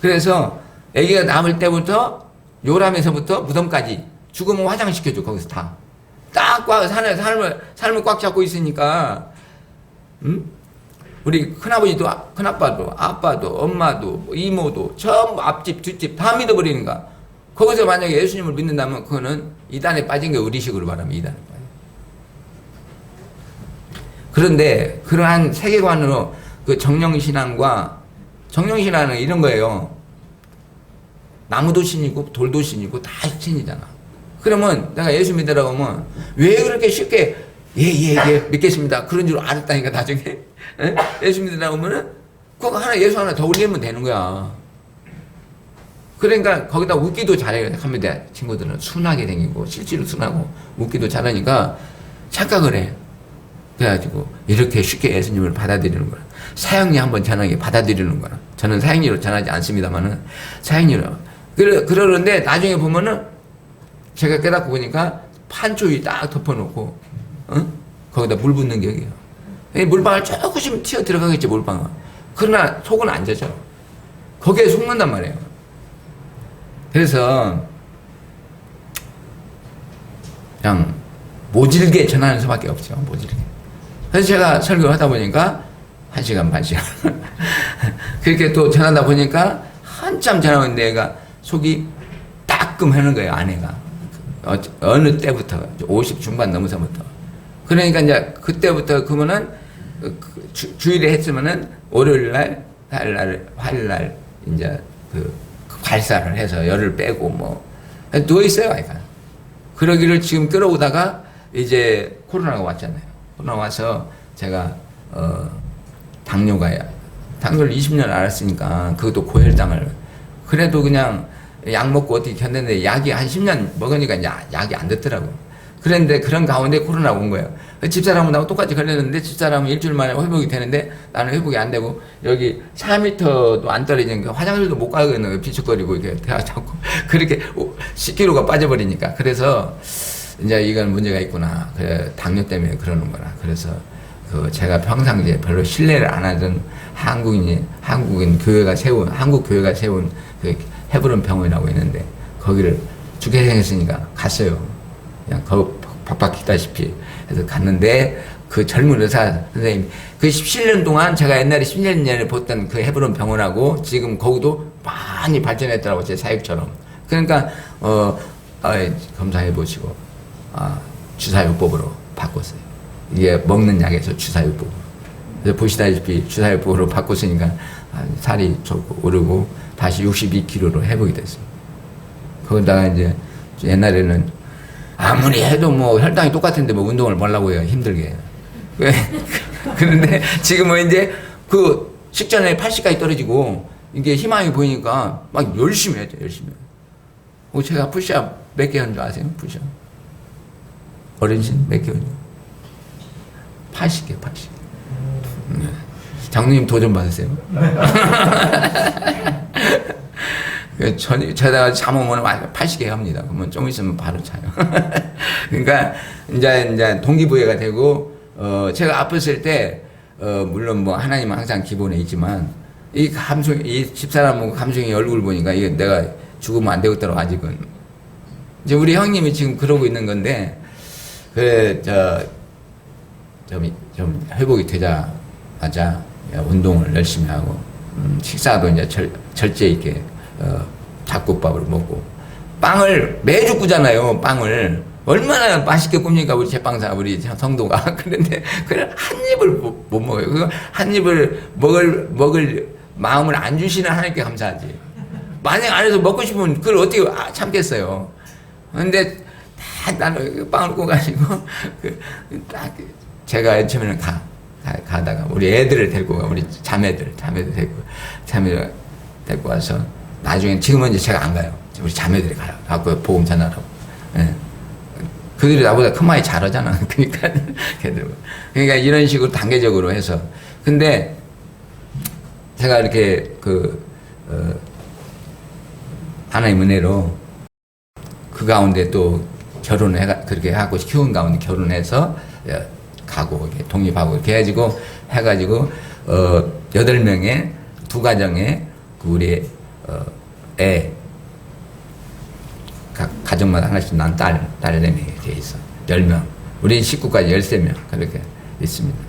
그래서 아기가 남을 때부터 요람에서부터 무덤까지 죽으면 화장시켜줘. 거기서 다. 딱 삶을 꽉 잡고 있으니까, 우리 큰아버지도, 큰아빠도, 아빠도, 엄마도, 이모도, 전부 앞집, 뒷집 다 믿어버리는 거야. 거기서 만약에 예수님을 믿는다면 그거는 이단에 빠진 게 우리식으로 말하면 이단에 빠져. 그런데 그러한 세계관으로 그 정령신앙은 이런 거예요. 나무도 신이고 돌도 신이고 다 신이잖아. 그러면 내가 예수 믿으라고 하면 왜 그렇게 쉽게 예 믿겠습니다. 그런 줄 알았다니까 나중에. 예수 믿으라고 하면은 그거 예수 하나 더 올리면 되는 거야. 그러니까 거기다 웃기도 잘해요. 컴퓨터 친구들은 순하게 생기고 실제로 순하고 웃기도 잘하니까 착각을 해. 그래가지고 이렇게 쉽게 예수님을 받아들이는 거야. 사형리 한번 전하게 받아들이는 거야. 저는 사형리로 전하지 않습니다만은 사형리로. 그러는데 나중에 보면은 제가 깨닫고 보니까 판초 위 딱 덮어놓고 거기다 물 붓는 격이에요. 물방울 조금씩 튀어 들어가겠지 물방울. 그러나 속은 안 젖어. 거기에 속는단 말이에요. 그래서 그냥 모질게 전하는 수밖에 없죠. 모질게. 그래서 제가 설교를 하다 보니까 1시간 반시간 그렇게 또 전하다 보니까 한참 전하면 내가 속이 따끔하는 거예요. 아내가 어느 때부터 50 중반 넘어서부터. 그러니까 이제 그때부터 그러면은 주일에 했으면은 월요일날, 화요일날 이제 그 발사를 해서 열을 빼고 뭐 누워 있어요. 그러니까 그러기를 지금 끌어오다가 이제 코로나가 왔잖아요. 코로나 와서 제가 당뇨를 20년 앓았으니까 그것도 고혈당을 그래도 그냥 약 먹고 어떻게 견뎠는데 약이 한 10년 먹으니까 이제 약이 안 듣더라고. 그런데 그런 가운데 코로나가 온 거예요. 집사람은 나하고 똑같이 걸렸는데 집사람은 일주일 만에 회복이 되는데 나는 회복이 안 되고 여기 4m도 안 떨어지니까 화장실도 못 가겠는 거예요. 비축거리고 이렇게 자꾸 그렇게 10kg가 빠져버리니까. 그래서 이제 이건 문제가 있구나. 그래, 당뇨 때문에 그러는 거라. 그래서 제가 평상시에 별로 신뢰를 안 하던 한국 교회가 세운 그 헤브론 병원이라고 있는데 거기를 죽게 생겼으니까 갔어요. 그냥 박박히다시피 해서 갔는데 그 젊은 의사 선생님 그 17년 동안 제가 옛날에 10년 전에 봤던 그 헤브론 병원하고 지금 거기도 많이 발전했더라고. 제 사역처럼. 그러니까 검사해 보시고 주사요법으로 바꿨어요. 이게 먹는 약에서 주사요법으로. 그래서 보시다시피 주사요법으로 바꿨으니까 살이 좋고 오르고 다시 62kg로 회복이 됐어요. 거기다가 이제 옛날에는 아무리 해도 뭐 혈당이 똑같은데 뭐 운동을 뭐라고 해요. 힘들게. 그런데 지금은 이제 그 식전에 80까지 떨어지고 이게 희망이 보이니까 막 열심히 해야죠. 열심히. 제가 푸시업 몇 개 한 줄 아세요? 푸시업. 어른신 몇 개 한 줄? 80개, 80개. 장로님 도전 받으세요. 저다가 잠오면 파시게 합니다. 그러면 좀 있으면 바로 자요. 그러니까 이제 동기부여가 되고 제가 아팠을 때 물론 뭐 하나님은 항상 기본에 있지만 이 집사람 감성이 얼굴 보니까 이게 내가 죽으면 안 되겠더라고 아직은. 이제 우리 형님이 지금 그러고 있는 건데 좀 회복이 되자마자 운동을 열심히 하고 식사도 이제 절제 있게 잡곡밥을 먹고 빵을 매주 꾸잖아요. 빵을 얼마나 맛있게 굽니까 우리 제빵사 우리 성도가. 그런데 그걸 한 입을 못 먹어요. 그 한 입을 먹을 마음을 안 주시는 하나님께 감사하지. 만약 안에서 먹고 싶으면 그걸 어떻게 참겠어요. 그런데 다 나는 빵을 구워가지고 딱 제가 처음에는 가다가 우리 애들을 데리고 가 우리 자매들 데리고 와서 나중에 지금은 이제 제가 안 가요. 우리 자매들이 가요. 갖고 복음 전하라고. 예. 그들이 나보다 큰 말이 잘하잖아. 그러니까 이런 식으로 단계적으로 해서. 근데 제가 이렇게 하나님 은혜로 그 가운데 또 그렇게 하고 키운 가운데 결혼해서 가고 독립하고 이렇게 해가지고 8명의 두 가정에 우리 애 각 가정마다 하나씩 난 딸내미 이렇게 있어. 10명. 우리 식구까지 13명 그렇게 있습니다.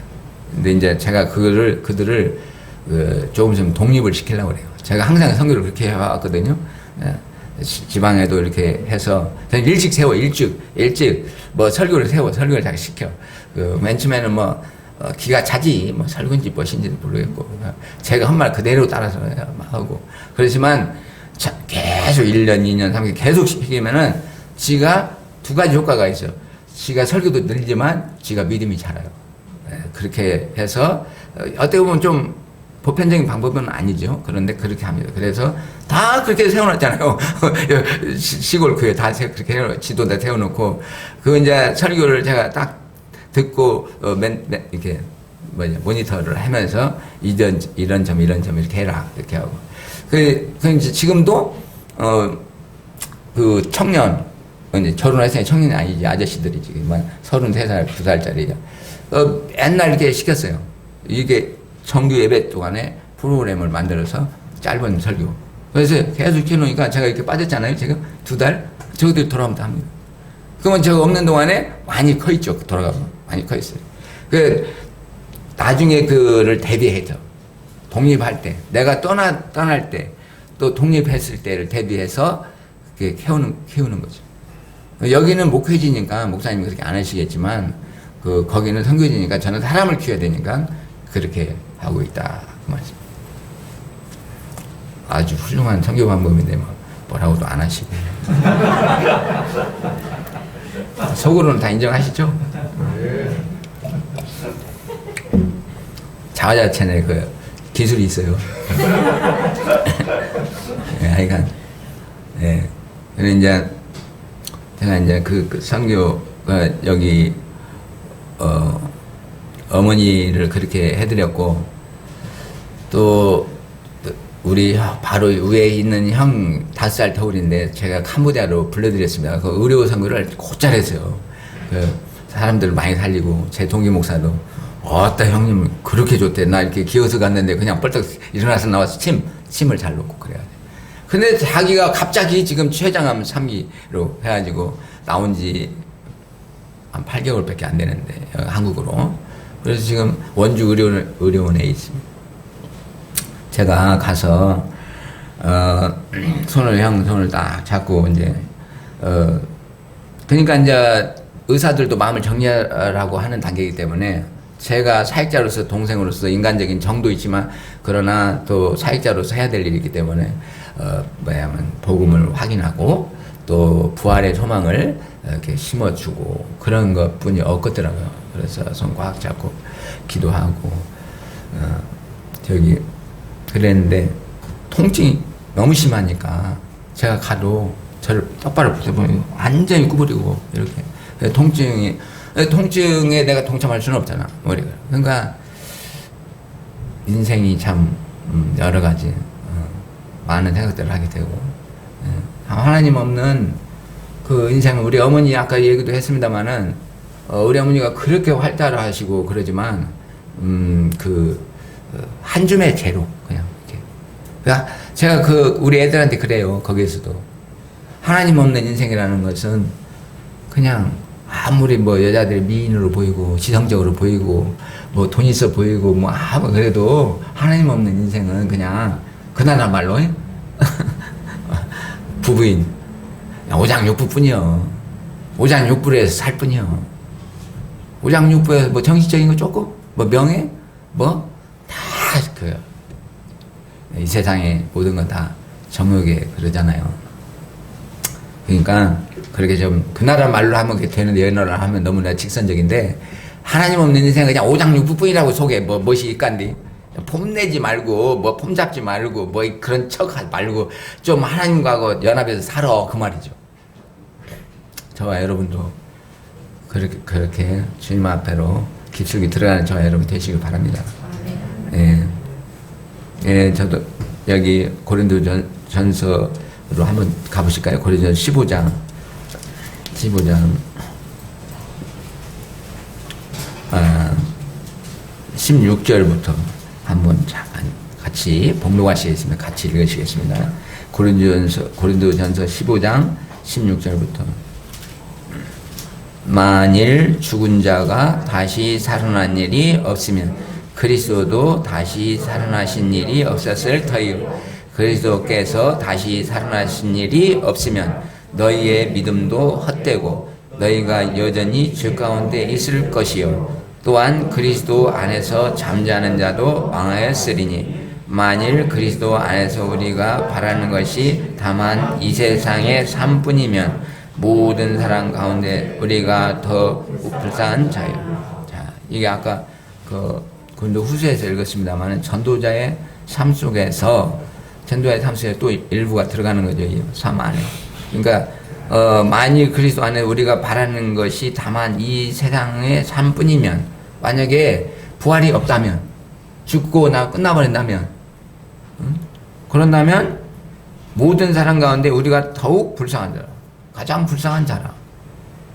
근데 이제 제가 그들을 조금씩 독립을 시키려고 그래요. 제가 항상 선교를 그렇게 해왔거든요. 지방에도 이렇게 해서 일찍 세워 일찍 뭐 설교를 잘 시켜. 맨 처음에는 뭐 기가 차지 뭐 설교인지 무엇인지도 모르겠고 제가 한 말 그대로 따라서 하고 그렇지만 계속 1년 2년 3년 계속 시키면은 지가 두 가지 효과가 있어요. 지가 설교도 늘지만 지가 믿음이 자라요. 그렇게 해서 어떻게 보면 좀 보편적인 방법은 아니죠. 그런데 그렇게 합니다. 그래서 다 그렇게 세워놨잖아요. 시골 교회 다 그렇게 지도 다 세워놓고 그 이제 설교를 제가 딱 듣고 이렇게 모니터를 하면서 이런 점 이렇게 해라 이렇게 하고 그 이제 지금도 그 청년 이제 결혼해서 청년이 아니지 아저씨들이지 33살 2살짜리 옛날 이렇게 시켰어요. 이게 정규 예배 동안에 프로그램을 만들어서 짧은 설교. 그래서 계속 키우니까 제가 이렇게 빠졌잖아요. 지금 2달 저것들이 돌아오면 다 합니다. 그러면 제가 없는 동안에 많이 커 있죠. 돌아가면 많이 커 있어요. 나중에 그를 대비해서 독립할 때 내가 떠날 때 또 독립했을 때를 대비해서 키우는 거죠. 여기는 목회지니까 목사님이 그렇게 안 하시겠지만 거기는 선교지니까 저는 사람을 키워야 되니까 그렇게 하고 있다 그 말씀. 아주 훌륭한 선교 방법인데 뭐라고도 안 하시고 속으로는 다 인정하시죠? 자화자찬에 기술이 있어요. 하여간 그래 이제 제가 이제 그 선교가 여기 어머니를 그렇게 해드렸고 또 우리 바로 위에 있는 형 5살 터울인데 제가 캄보디아로 불러드렸습니다. 그 의료 선교를 곧잘 했어요. 사람들을 많이 살리고 제 동기 목사도 어따 형님 그렇게 좋대. 나 이렇게 기어서 갔는데 그냥 벌떡 일어나서 나와서 침을 잘 놓고 그래야 돼. 근데 자기가 갑자기 지금 췌장암 3기로 해가지고 나온 지 한 8개월밖에 안 되는데 한국으로. 그래서 지금 원주 의료원에 있습니다. 제가 가서 손을 딱 잡고 이제 그러니까 이제 의사들도 마음을 정리하라고 하는 단계이기 때문에 제가 사역자로서 동생으로서 인간적인 정도 있지만 그러나 또 사역자로서 해야 될 일이기 때문에 뭐냐면 복음을 확인하고 또 부활의 소망을 이렇게 심어주고 그런 것뿐이 없겠더라고요. 그래서 손 꽉 잡고 기도하고 그랬는데 통증이 너무 심하니까 제가 가도 저를 똑바로 보면 완전히 구부리고 이렇게 통증에 내가 동참할 수는 없잖아 머리가. 그러니까 인생이 참 여러 가지 많은 생각들을 하게 되고 하나님 없는 그 인생은 우리 어머니 아까 얘기도 했습니다마는 우리 어머니가 그렇게 활달하시고 그러지만 한 줌의 재로 그냥 이렇게. 그러니까 제가 우리 애들한테 그래요. 거기에서도 하나님 없는 인생이라는 것은 그냥 아무리 뭐 여자들이 미인으로 보이고 지성적으로 보이고 뭐 돈 있어 보이고 뭐 그래도 하나님 없는 인생은 그냥 그나라 말로 부부인 오장육부뿐이요. 오장육부에서 살 뿐이요. 오장육부에서 뭐 정신적인 거 조금 뭐 명예 뭐 다 이 세상의 모든 건 다 정욕에 그러잖아요. 그러니까 그렇게 좀 그 나라 말로 하면 그렇게 되는데 연어를 하면 너무나 직선적인데 하나님 없는 인생은 그냥 오장육부뿐이라고 속에 뭐 멋이 있간디 폼내지 말고 뭐 폼잡지 말고 뭐 그런 척 하지 말고 좀 하나님과 연합해서 살아 그 말이죠. 저와 여러분도 그렇게 주님 앞에로 깊숙이 들어가는 저와 여러분 되시길 바랍니다. 예, 예, 저도 여기 고린도전서로 한번 가보실까요? 고린도전서 15장 16절부터 한번 잠깐 같이 복록하시겠습니다. 같이 읽으시겠습니다. 고린도전서 15장 16절부터 만일 죽은 자가 다시 살아난 일이 없으면 그리스도도 다시 살아나신 일이 없었을 터이요 그리스도께서 다시 살아나신 일이 없으면 너희의 믿음도 헛되고 너희가 여전히 죄 가운데 있을 것이요 또한 그리스도 안에서 잠자는 자도 망하였으리니 만일 그리스도 안에서 우리가 바라는 것이 다만 이 세상의 삶뿐이면 모든 사람 가운데 우리가 더 불쌍한 자요. 자, 이게 아까 고린도 후서에서 읽었습니다만 전도자의 삶 속에서 또 일부가 들어가는 거죠. 이 삶 안에. 그러니까 만일 그리스도 안에 우리가 바라는 것이 다만 이 세상의 삶뿐이면 만약에 부활이 없다면 죽고 끝나버린다면 그런다면 모든 사람 가운데 우리가 더욱 불쌍한 자라. 가장 불쌍한 자라.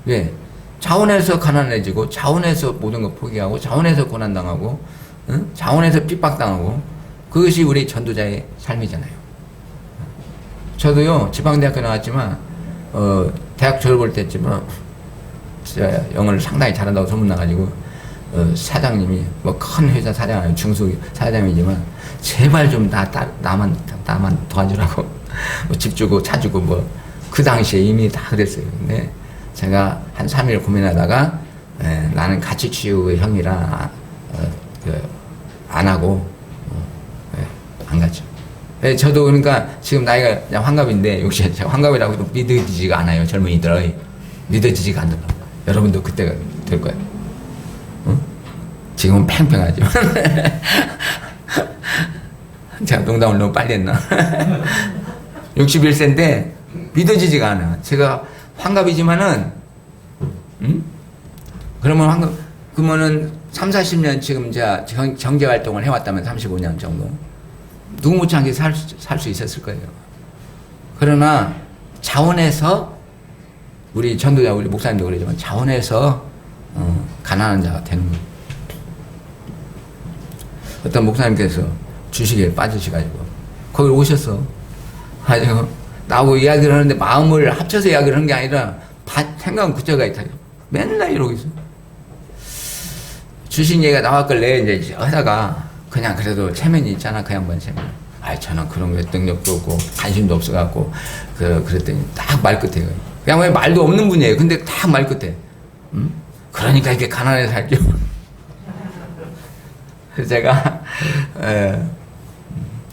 왜? 자원에서 가난해지고 자원에서 모든 걸 포기하고 자원에서 고난당하고 자원에서 핍박당하고 그것이 우리 전도자의 삶이잖아요. 저도요 지방대학교 나왔지만 대학 졸업할 때쯤은 영어를 상당히 잘한다고 소문나가지고 사장님이 뭐 큰 회사 사장 아니고 중소 사장이지만 제발 좀 나만 도와주라고 뭐 집 주고 차 주고 뭐 그 당시에 이미 다 그랬어요. 근데 제가 한 3일 고민하다가 나는 가치치유의 형이라 안 하고 안 갔죠. 저도 그러니까 지금 나이가 환갑인데 역시 환갑이라고 해도 믿어지지가 않아요. 젊은이들 믿어지지가 않더라고요. 여러분도 그때가 될 거예요. 응? 지금은 팽팽하죠. 제가 농담을 너무 빨리 했나? 61세인데 믿어지지가 않아. 제가 환갑이지만은 그러면은 3, 40년 지금 제가 경제활동을 해왔다면 35년 정도 누구 못지않게 살 수 있었을 거예요. 그러나 자원에서 우리 전도자 우리 목사님도 그러지만 자원에서 가난한 자가 되는 거예요. 어떤 목사님께서 주식에 빠지셔가지고 거기 오셨어. 아주 나하고 이야기를 하는데 마음을 합쳐서 이야기를 하는 게 아니라 생각은 그쪽가 있다. 맨날 이러고 있어. 주식 얘기가 나왔길래 이제 하다가 그냥 그래도 체면이 있잖아. 그 양반 체면. 저는 그런 게 능력도 없고 관심도 없어갖고 그랬더니 딱 말끝에 그 양반이 말도 없는 분이에요. 근데 딱 말끝에 그러니까 이렇게 가난하게 살죠. 그래서 제가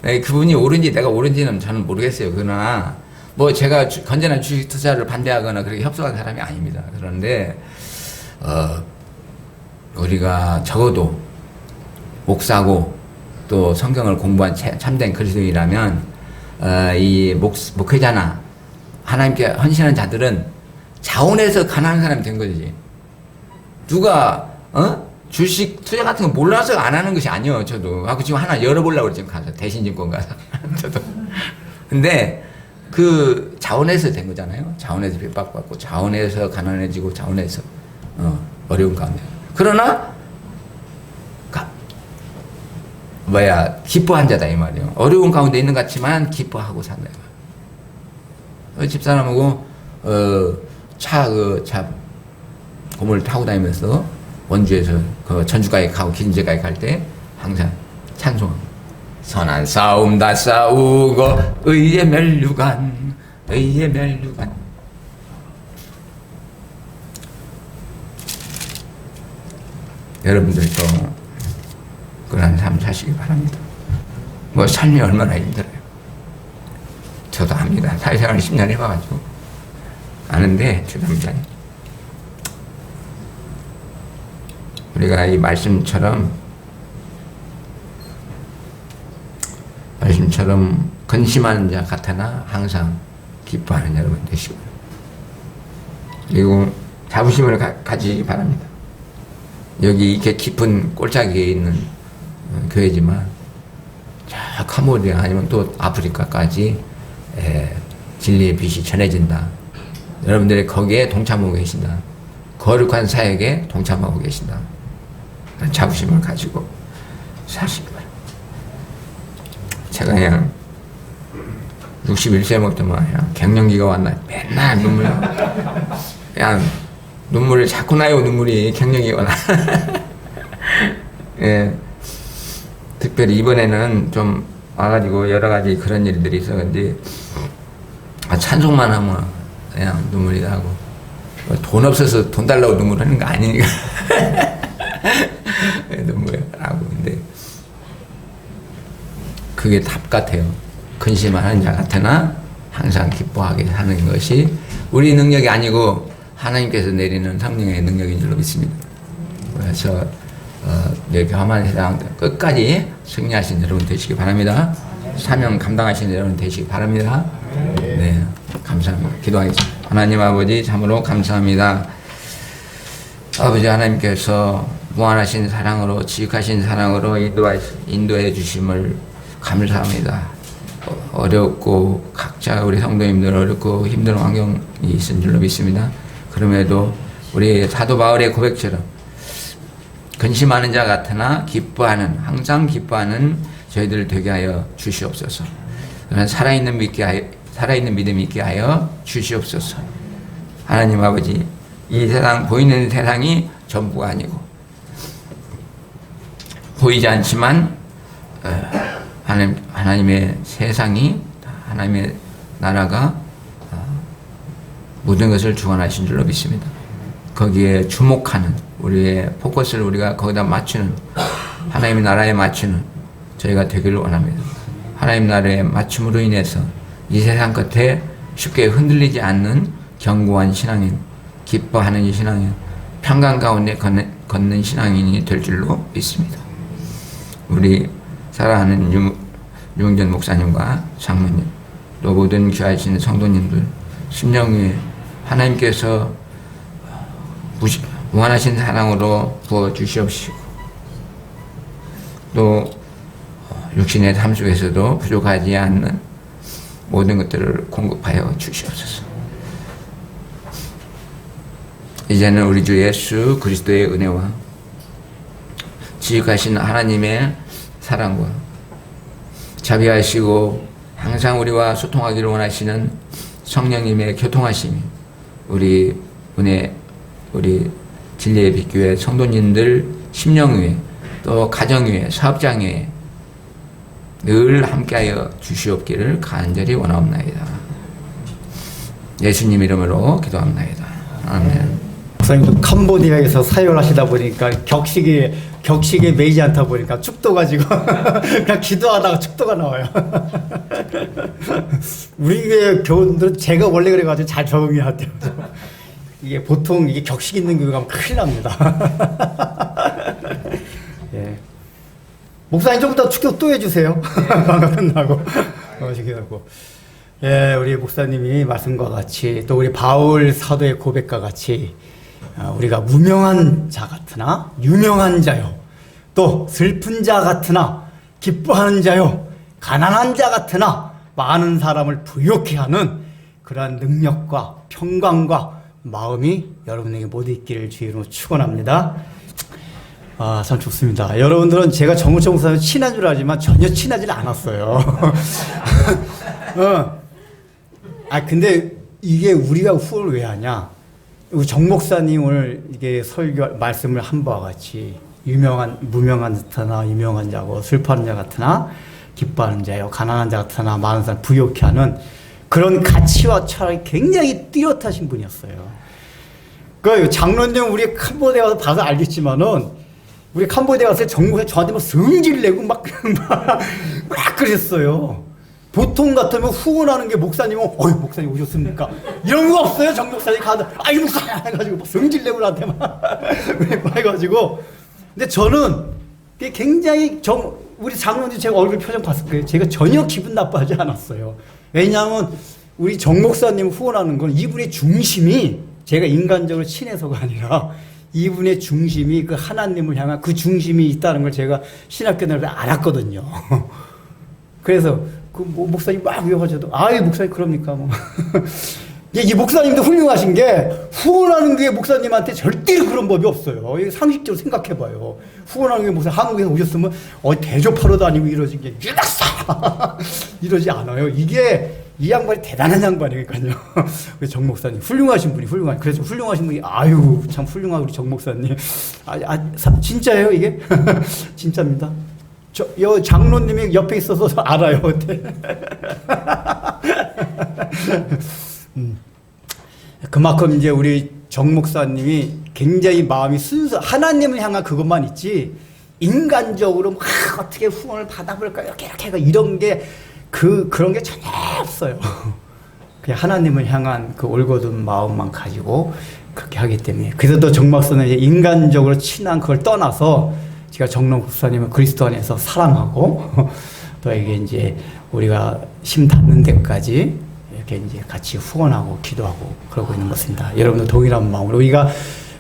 그분이 옳은지 내가 옳은지는 저는 모르겠어요. 그러나 뭐 제가 건전한 주식 투자를 반대하거나 그렇게 협소한 사람이 아닙니다. 그런데 우리가 적어도 목사고 또 성경을 공부한 참된 그리스도인이라면 이 목회자나 하나님께 헌신한 자들은 자원에서 가난한 사람이 된 거지. 누가 주식 투자 같은 거 몰라서 안 하는 것이 아니에요. 저도 지금 하나 열어보려고 지금 가서 대신증권 가서 저도. 근데 자원해서 된 거잖아요. 자원해서 핍박받고, 자원해서 가난해지고, 자원해서 어려운 가운데. 그러나 기뻐한 자다 이 말이에요. 어려운 가운데 있는 것 같지만 기뻐하고 산다. 집사람하고 차 고무를 타고 다니면서 원주에서 그 전주까지 가고 긴제까지 갈 때 항상 찬송합니다. 선한 싸움 다 싸우고 의의 멸류관, 의의 멸류관. 여러분들도 그런 삶 사시기 바랍니다. 뭐 삶이 얼마나 힘들어요. 저도 압니다. 사회생활 10년 해봐가지고 아는데 죄송합니다. 우리가 이 말씀처럼 근심하는 자 같으나 항상 기뻐하는 여러분 되시고, 그리고 자부심을 가지기 바랍니다. 여기 이렇게 깊은 꼴짝이에 있는 교회지만 저 캄보디아 아니면 또 아프리카까지 진리의 빛이 전해진다. 여러분들이 거기에 동참하고 계신다. 거룩한 사역에 동참하고 계신다. 자부심을 가지고 사시기 바랍니다. 제가 그냥 61세 먹더만 그냥 갱년기가 왔나 맨날 그냥 눈물을 자꾸 나요. 눈물이 갱년기가 나. 예. 특별히 이번에는 좀 와가지고 여러 가지 그런 일들이 있었는데 찬송만 하면 그냥 눈물이 나고, 돈 없어서 돈 달라고 눈물하는 거 아니니까 눈물이 나고. 근데 그게 답 같아요. 근심하는 자 같으나 항상 기뻐하게 사는 것이 우리 능력이 아니고 하나님께서 내리는 성령의 능력인 줄로 믿습니다. 그래서 내 험한 세상 끝까지 승리하신 여러분 되시기 바랍니다. 사명 감당하신 여러분 되시기 바랍니다. 네, 감사합니다. 기도하겠습니다. 하나님 아버지 참으로 감사합니다. 아버지 하나님께서 무한하신 사랑으로, 지극하신 사랑으로 인도해 주심을 감사합니다. 어렵고 각자 우리 성도님들 어렵고 힘든 환경이 있은 줄로 믿습니다. 그럼에도 우리 사도 바울의 고백처럼 근심하는 자 같으나 기뻐하는, 항상 기뻐하는 저희들 되게 하여 주시옵소서. 살아있는 믿음이 있게 하여 주시옵소서. 하나님 아버지, 이 세상, 보이는 세상이 전부가 아니고 보이지 않지만 하나님의 세상이, 하나님의 나라가 모든 것을 주관하신 줄로 믿습니다. 거기에 주목하는, 우리의 포커스를 우리가 거기다 맞추는, 하나님의 나라에 맞추는 저희가 되기를 원합니다. 하나님 나라에 맞춤으로 인해서 이 세상 끝에 쉽게 흔들리지 않는 견고한 신앙인, 기뻐하는 신앙인, 평강 가운데 걷는 신앙인이 될 줄로 믿습니다. 우리 사랑하는 유흥전 목사님과 장모님, 또 모든 귀하신 성도님들, 심령 위에 하나님께서 무한하신 사랑으로 부어주시옵시고, 또 육신의 삶 속에서도 부족하지 않는 모든 것들을 공급하여 주시옵소서. 이제는 우리 주 예수 그리스도의 은혜와 지극하신 하나님의 사랑과 자비하시고 항상 우리와 소통하기를 원하시는 성령님의 교통하심이 우리 진리의 빛교회 성도님들 심령 위에, 또 가정 위에, 사업장 위에 늘 함께하여 주시옵기를 간절히 원하옵나이다. 예수님 이름으로 기도합나이다. 아멘. 목사님도 캄보디아에서 사역을 하시다 보니까 격식에 매이지 않다 보니까 축도 가지고 그냥 기도하다가 축도가 나와요. 우리 교회 교원들은 제가 원래 그래가지고 잘 적응이 안 돼요. 이게 보통 이게 격식 있는 교회 가면 큰일 납니다. 예. 목사님 좀 이따 축도 또 해주세요. 방금 끝나고. 하고. 예, 우리 목사님이 말씀과 같이 또 우리 바울 사도의 고백과 같이 우리가 무명한 자 같으나 유명한 자요, 또 슬픈 자 같으나 기뻐하는 자요, 가난한 자 같으나 많은 사람을 부욕해 하는 그러한 능력과 평강과 마음이 여러분에게 모두 있기를 주의로 축원합니다. 아, 참 좋습니다. 여러분들은 제가 정우청 목사님 친한 줄 알지만 전혀 친하지 않았어요. 근데 이게 우리가 후원을 왜 하냐? 우리 정 목사님 오늘 이게 설교 말씀을 한 바와 같이 무명한 자나 유명한 자고 슬퍼하는 자 같으나 기뻐하는 자요 가난한 자 같으나 많은 사람 부욕해 하는 그런 가치와 철학이 굉장히 뚜렷하신 분이었어요. 그 장로님 우리 캄보디아 가서 봐서 알겠지만은 우리 캄보디아 갔을 때 정부에서 저한테 막 성질 내고 막 그랬어요. 보통 같으면 후원하는 게 목사님은 목사님 오셨습니까? 이런 거 없어요. 정 목사님 가서 이 목사님 해가지고 막 성질 내고 나한테 막 해가지고 근데 저는 굉장히 우리 장로님 제가 얼굴 표정 봤을 거예요. 제가 전혀 기분 나빠하지 않았어요. 왜냐하면 우리 정 목사님 후원하는 건 이분의 중심이 제가 인간적으로 친해서가 아니라 이분의 중심이 그 하나님을 향한 그 중심이 있다는 걸 제가 신학교 때 알았거든요. 그래서 목사님 막 위협하셔도 목사님 그럽니까 뭐. 이 목사님도 훌륭하신 게 후원하는 게 목사님한테 절대로 그런 법이 없어요. 상식적으로 생각해봐요. 후원하는 게 무슨 한국에서 오셨으면 대접하러 다니고 이러지 게 이러지 않아요. 이게 이 양반이 대단한 양반이니까요. 정 목사님 훌륭하신 분이 그래서 훌륭하신 분이 참 훌륭한 우리 정 목사님. 진짜예요 이게? 진짜입니다. 여 장로님이 옆에 있어서 알아요. 그만큼 이제 우리 정 목사님이 굉장히 마음이 하나님을 향한 그것만 있지 인간적으로 막 어떻게 후원을 받아볼까 이렇게 해가 이런 게 그런 게 전혀 없어요. 그냥 하나님을 향한 그 올곧은 마음만 가지고 그렇게 하기 때문에 그래서 또 정 목사는 이제 인간적으로 친한 그걸 떠나서 제가 정록 목사님은 그리스도 안에서 사랑하고 또 이게 이제 우리가 힘 닿는 데까지 이렇게 이제 같이 후원하고 기도하고 그러고 있는 것입니다. 여러분도 동일한 마음으로 우리가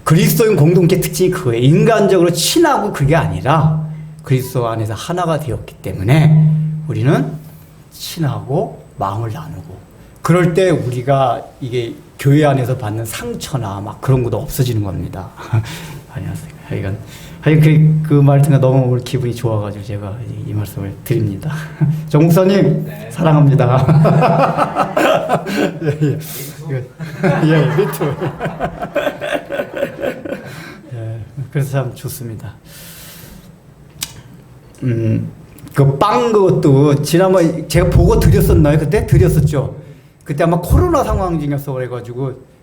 그리스도인 공동체 특징이 그거예요. 인간적으로 친하고 그게 아니라 그리스도 안에서 하나가 되었기 때문에 우리는 친하고 마음을 나누고 그럴 때 우리가 이게 교회 안에서 받는 상처나 막 그런 것도 없어지는 겁니다. 안녕하세요. 하여간 그 말 듣는 너무 오늘 기분이 좋아가지고 제가 이 말씀을 드립니다. 정 목사님 네. 사랑합니다. 미투. 그래서 참 좋습니다. 그 빵 그것도 지난번에 제가 보고 드렸었나요? 그때 드렸었죠. 그때 아마 코로나 상황 중이었어 그래가지고.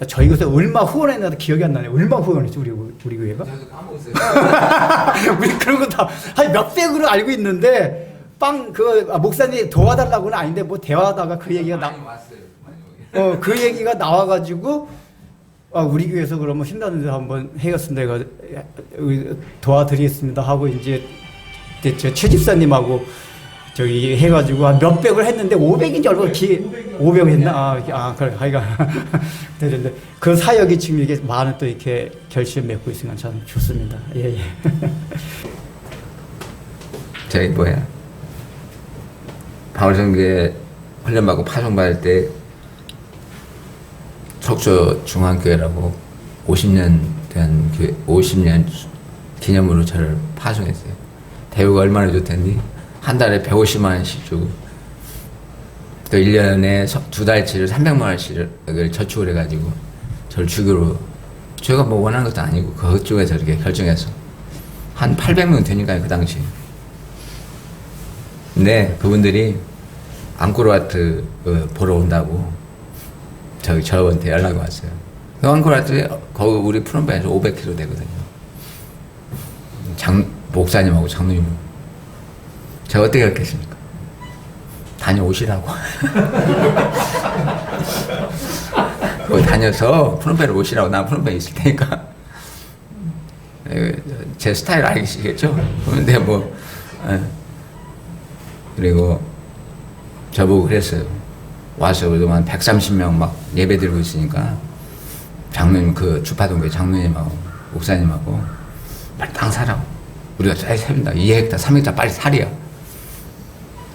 저희 곳에 얼마 후원했나도 기억이 안 나네요. 얼마 후원했지 우리 교회가? 저도 까먹었어요. 우리 그런 거 다 한 몇백으로 알고 있는데 목사님 도와달라고는 아닌데 뭐 대화하다가 그 얘기가 그 얘기가 나와가지고 우리 교회에서 그러면 힘나는 데 한번 해겠습니다. 내가 도와드리겠습니다 하고 이제 최 집사님하고 저기 해가지고 한 몇백을 했는데 500인지 얼마 500 했나? 그래, 하여간. 되는데, 그 사역이 지금 이게 많은 또 이렇게 결실을 맺고 있으니까 참 좋습니다. 예. 저기 방울성교회 훈련받고 파송받을 때 척조 중앙교회라고 50년 된 교회, 50년 기념으로 저를 파송했어요. 대우가 얼마나 좋던지. 한 달에 150만 원씩 주고 또 1년에 2달치를 300만 원씩을 저축을 해가지고 저를 주기로 제가 뭐 원하는 것도 아니고 그쪽에서 이렇게 결정해서 한 800명 되니까요 그 당시. 근데 그분들이 앙코르와트 보러 온다고 저한테 연락이 왔어요. 그 앙코르와트 거기 우리 프롬바에서 500km 되거든요. 목사님하고 장로님하고. 제가 어떻게 했겠습니까? 다녀오시라고. 거기 다녀서 프롬페이를 오시라고. 난 프롬페이 있을 테니까. 제 스타일 알겠죠? 그런데 그리고 저보고 그랬어요. 와서 그동안 130명 막 예배 드리고 있으니까 장로님 주파동교회 장로님하고 목사님하고 빨리 땅 사라고. 우리가 잘 삽니다. 2헥타, 3헥타 빨리 살이야.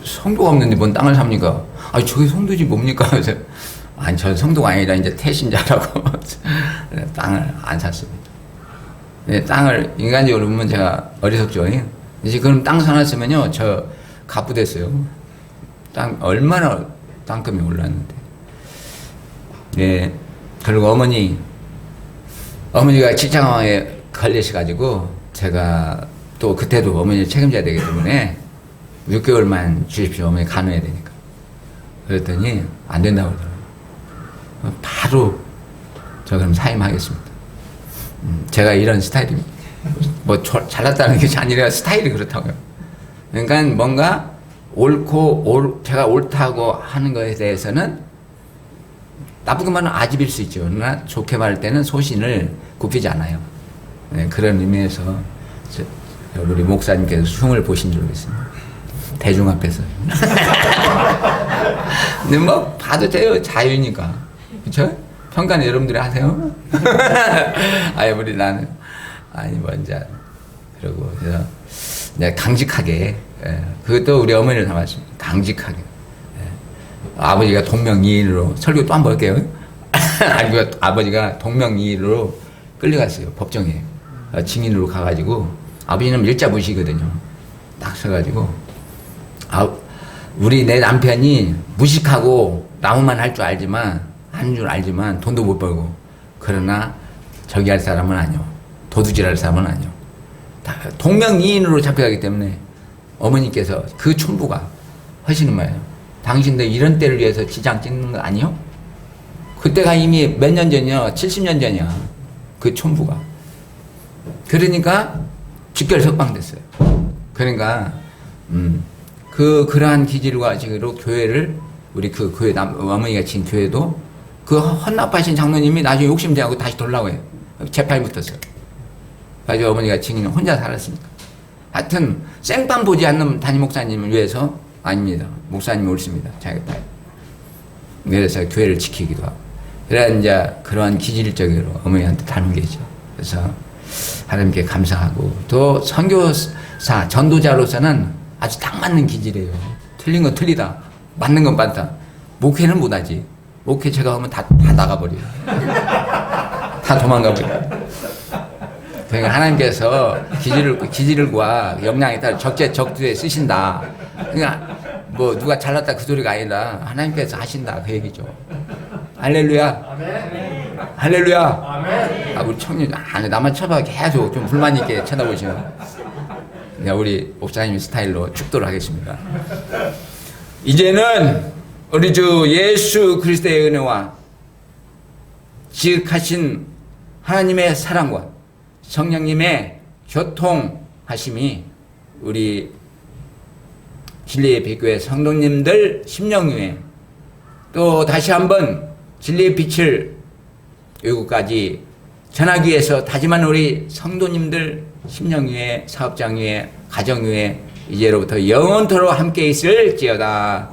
성도가 없는데 뭔 땅을 삽니까? 아니 저게 성도지 뭡니까? 그래서 아니 저 성도가 아니라 이제 태신자라고 땅을 안 샀습니다. 네, 땅을 인간적으로 보면 제가 어리석죠. 이제 그럼 땅 사놨으면요 저 갑부됐어요. 땅 얼마나 땅값이 올랐는데. 네, 그리고 어머니가 직장에 걸리셔가지고 제가 또 그때도 어머니를 책임져야 되기 때문에 6개월만 주십시오. 어머니 간호해야 되니까. 그랬더니 안 된다고 그러더라고요. 바로 저 그럼 사임하겠습니다. 제가 이런 스타일입니다. 뭐 잘났다는 게 아니라 스타일이 그렇다고요. 그러니까 뭔가 제가 옳다고 하는 것에 대해서는 나쁘게 말하면 아집일 수 있죠. 그러나 좋게 말할 때는 소신을 굽히지 않아요. 네, 그런 의미에서 우리 목사님께서 흉을 보신 줄 알겠습니다. 대중 앞에서. 근데 뭐 봐도 돼요. 자유니까. 그쵸? 평가는 여러분들이 하세요. 아니 우리 나는 아니 먼저 그러고 그래서 내가 강직하게 그것도 우리 어머니를 닮았습니다. 강직하게 아버지가 동명이인으로 설교 또 한 번 할게요. 아니 아버지가 동명이인으로 끌려갔어요. 법정에 증인으로 가가지고 아버지는 일자무시거든요. 딱 서가지고 내 남편이 무식하고 나무만 할 줄 알지만 하는 줄 알지만 돈도 못 벌고 그러나 저기 할 사람은 아니요. 도둑질 할 사람은 아니요. 동명이인으로 잡혀가기 때문에 어머니께서 그 촌부가 하시는 말이에요. 당신들 이런 때를 위해서 지장 찍는 거 아니요? 그때가 이미 몇 년 전이야? 70년 전이야. 그 촌부가. 그러니까 직결 석방됐어요. 그러니까 그러한 기질과 지금으로 교회를 우리 그 교회 어머니가 진 교회도 그 헌납하신 장로님이 나중에 욕심내고 다시 돌라고 해요. 재판이 붙었어요. 그래서 어머니가 증인은 혼자 살았으니까. 하여튼 생판 보지 않는 담임 목사님을 위해서 아닙니다. 목사님이 옳습니다. 자기가 다. 그래서 교회를 지키기도 하고. 그래야 이제 그러한 기질적으로 어머니한테 닮은 게죠. 그래서 하나님께 감사하고 또 선교사 전도자로서는 아주 딱 맞는 기질이에요. 틀린 건 틀리다. 맞는 건 맞다. 목회는 못하지. 목회 제가 하면 다 나가버려요. 다 도망가버려요. 그러니까 하나님께서 기질과 역량에 따라 적두에 쓰신다. 그러니까 뭐 누가 잘났다 그 소리가 아니라 하나님께서 하신다 그 얘기죠. 할렐루야. 아멘. 할렐루야. 아멘. 우리 청년 나만 쳐봐 계속 좀 불만 있게 쳐다보시면 우리 목사님 스타일로 축도를 하겠습니다. 이제는 우리 주 예수 그리스도의 은혜와 지극하신 하나님의 사랑과 성령님의 교통하심이 우리 진리의 빛교회 성도님들 심령위에 또 다시 한번 진리의 빛을 외국까지 전하기 위해서 다짐한 우리 성도님들 심령위에 사업장 위에 가정 위에 이제로부터 영원토록 함께 있을지어다.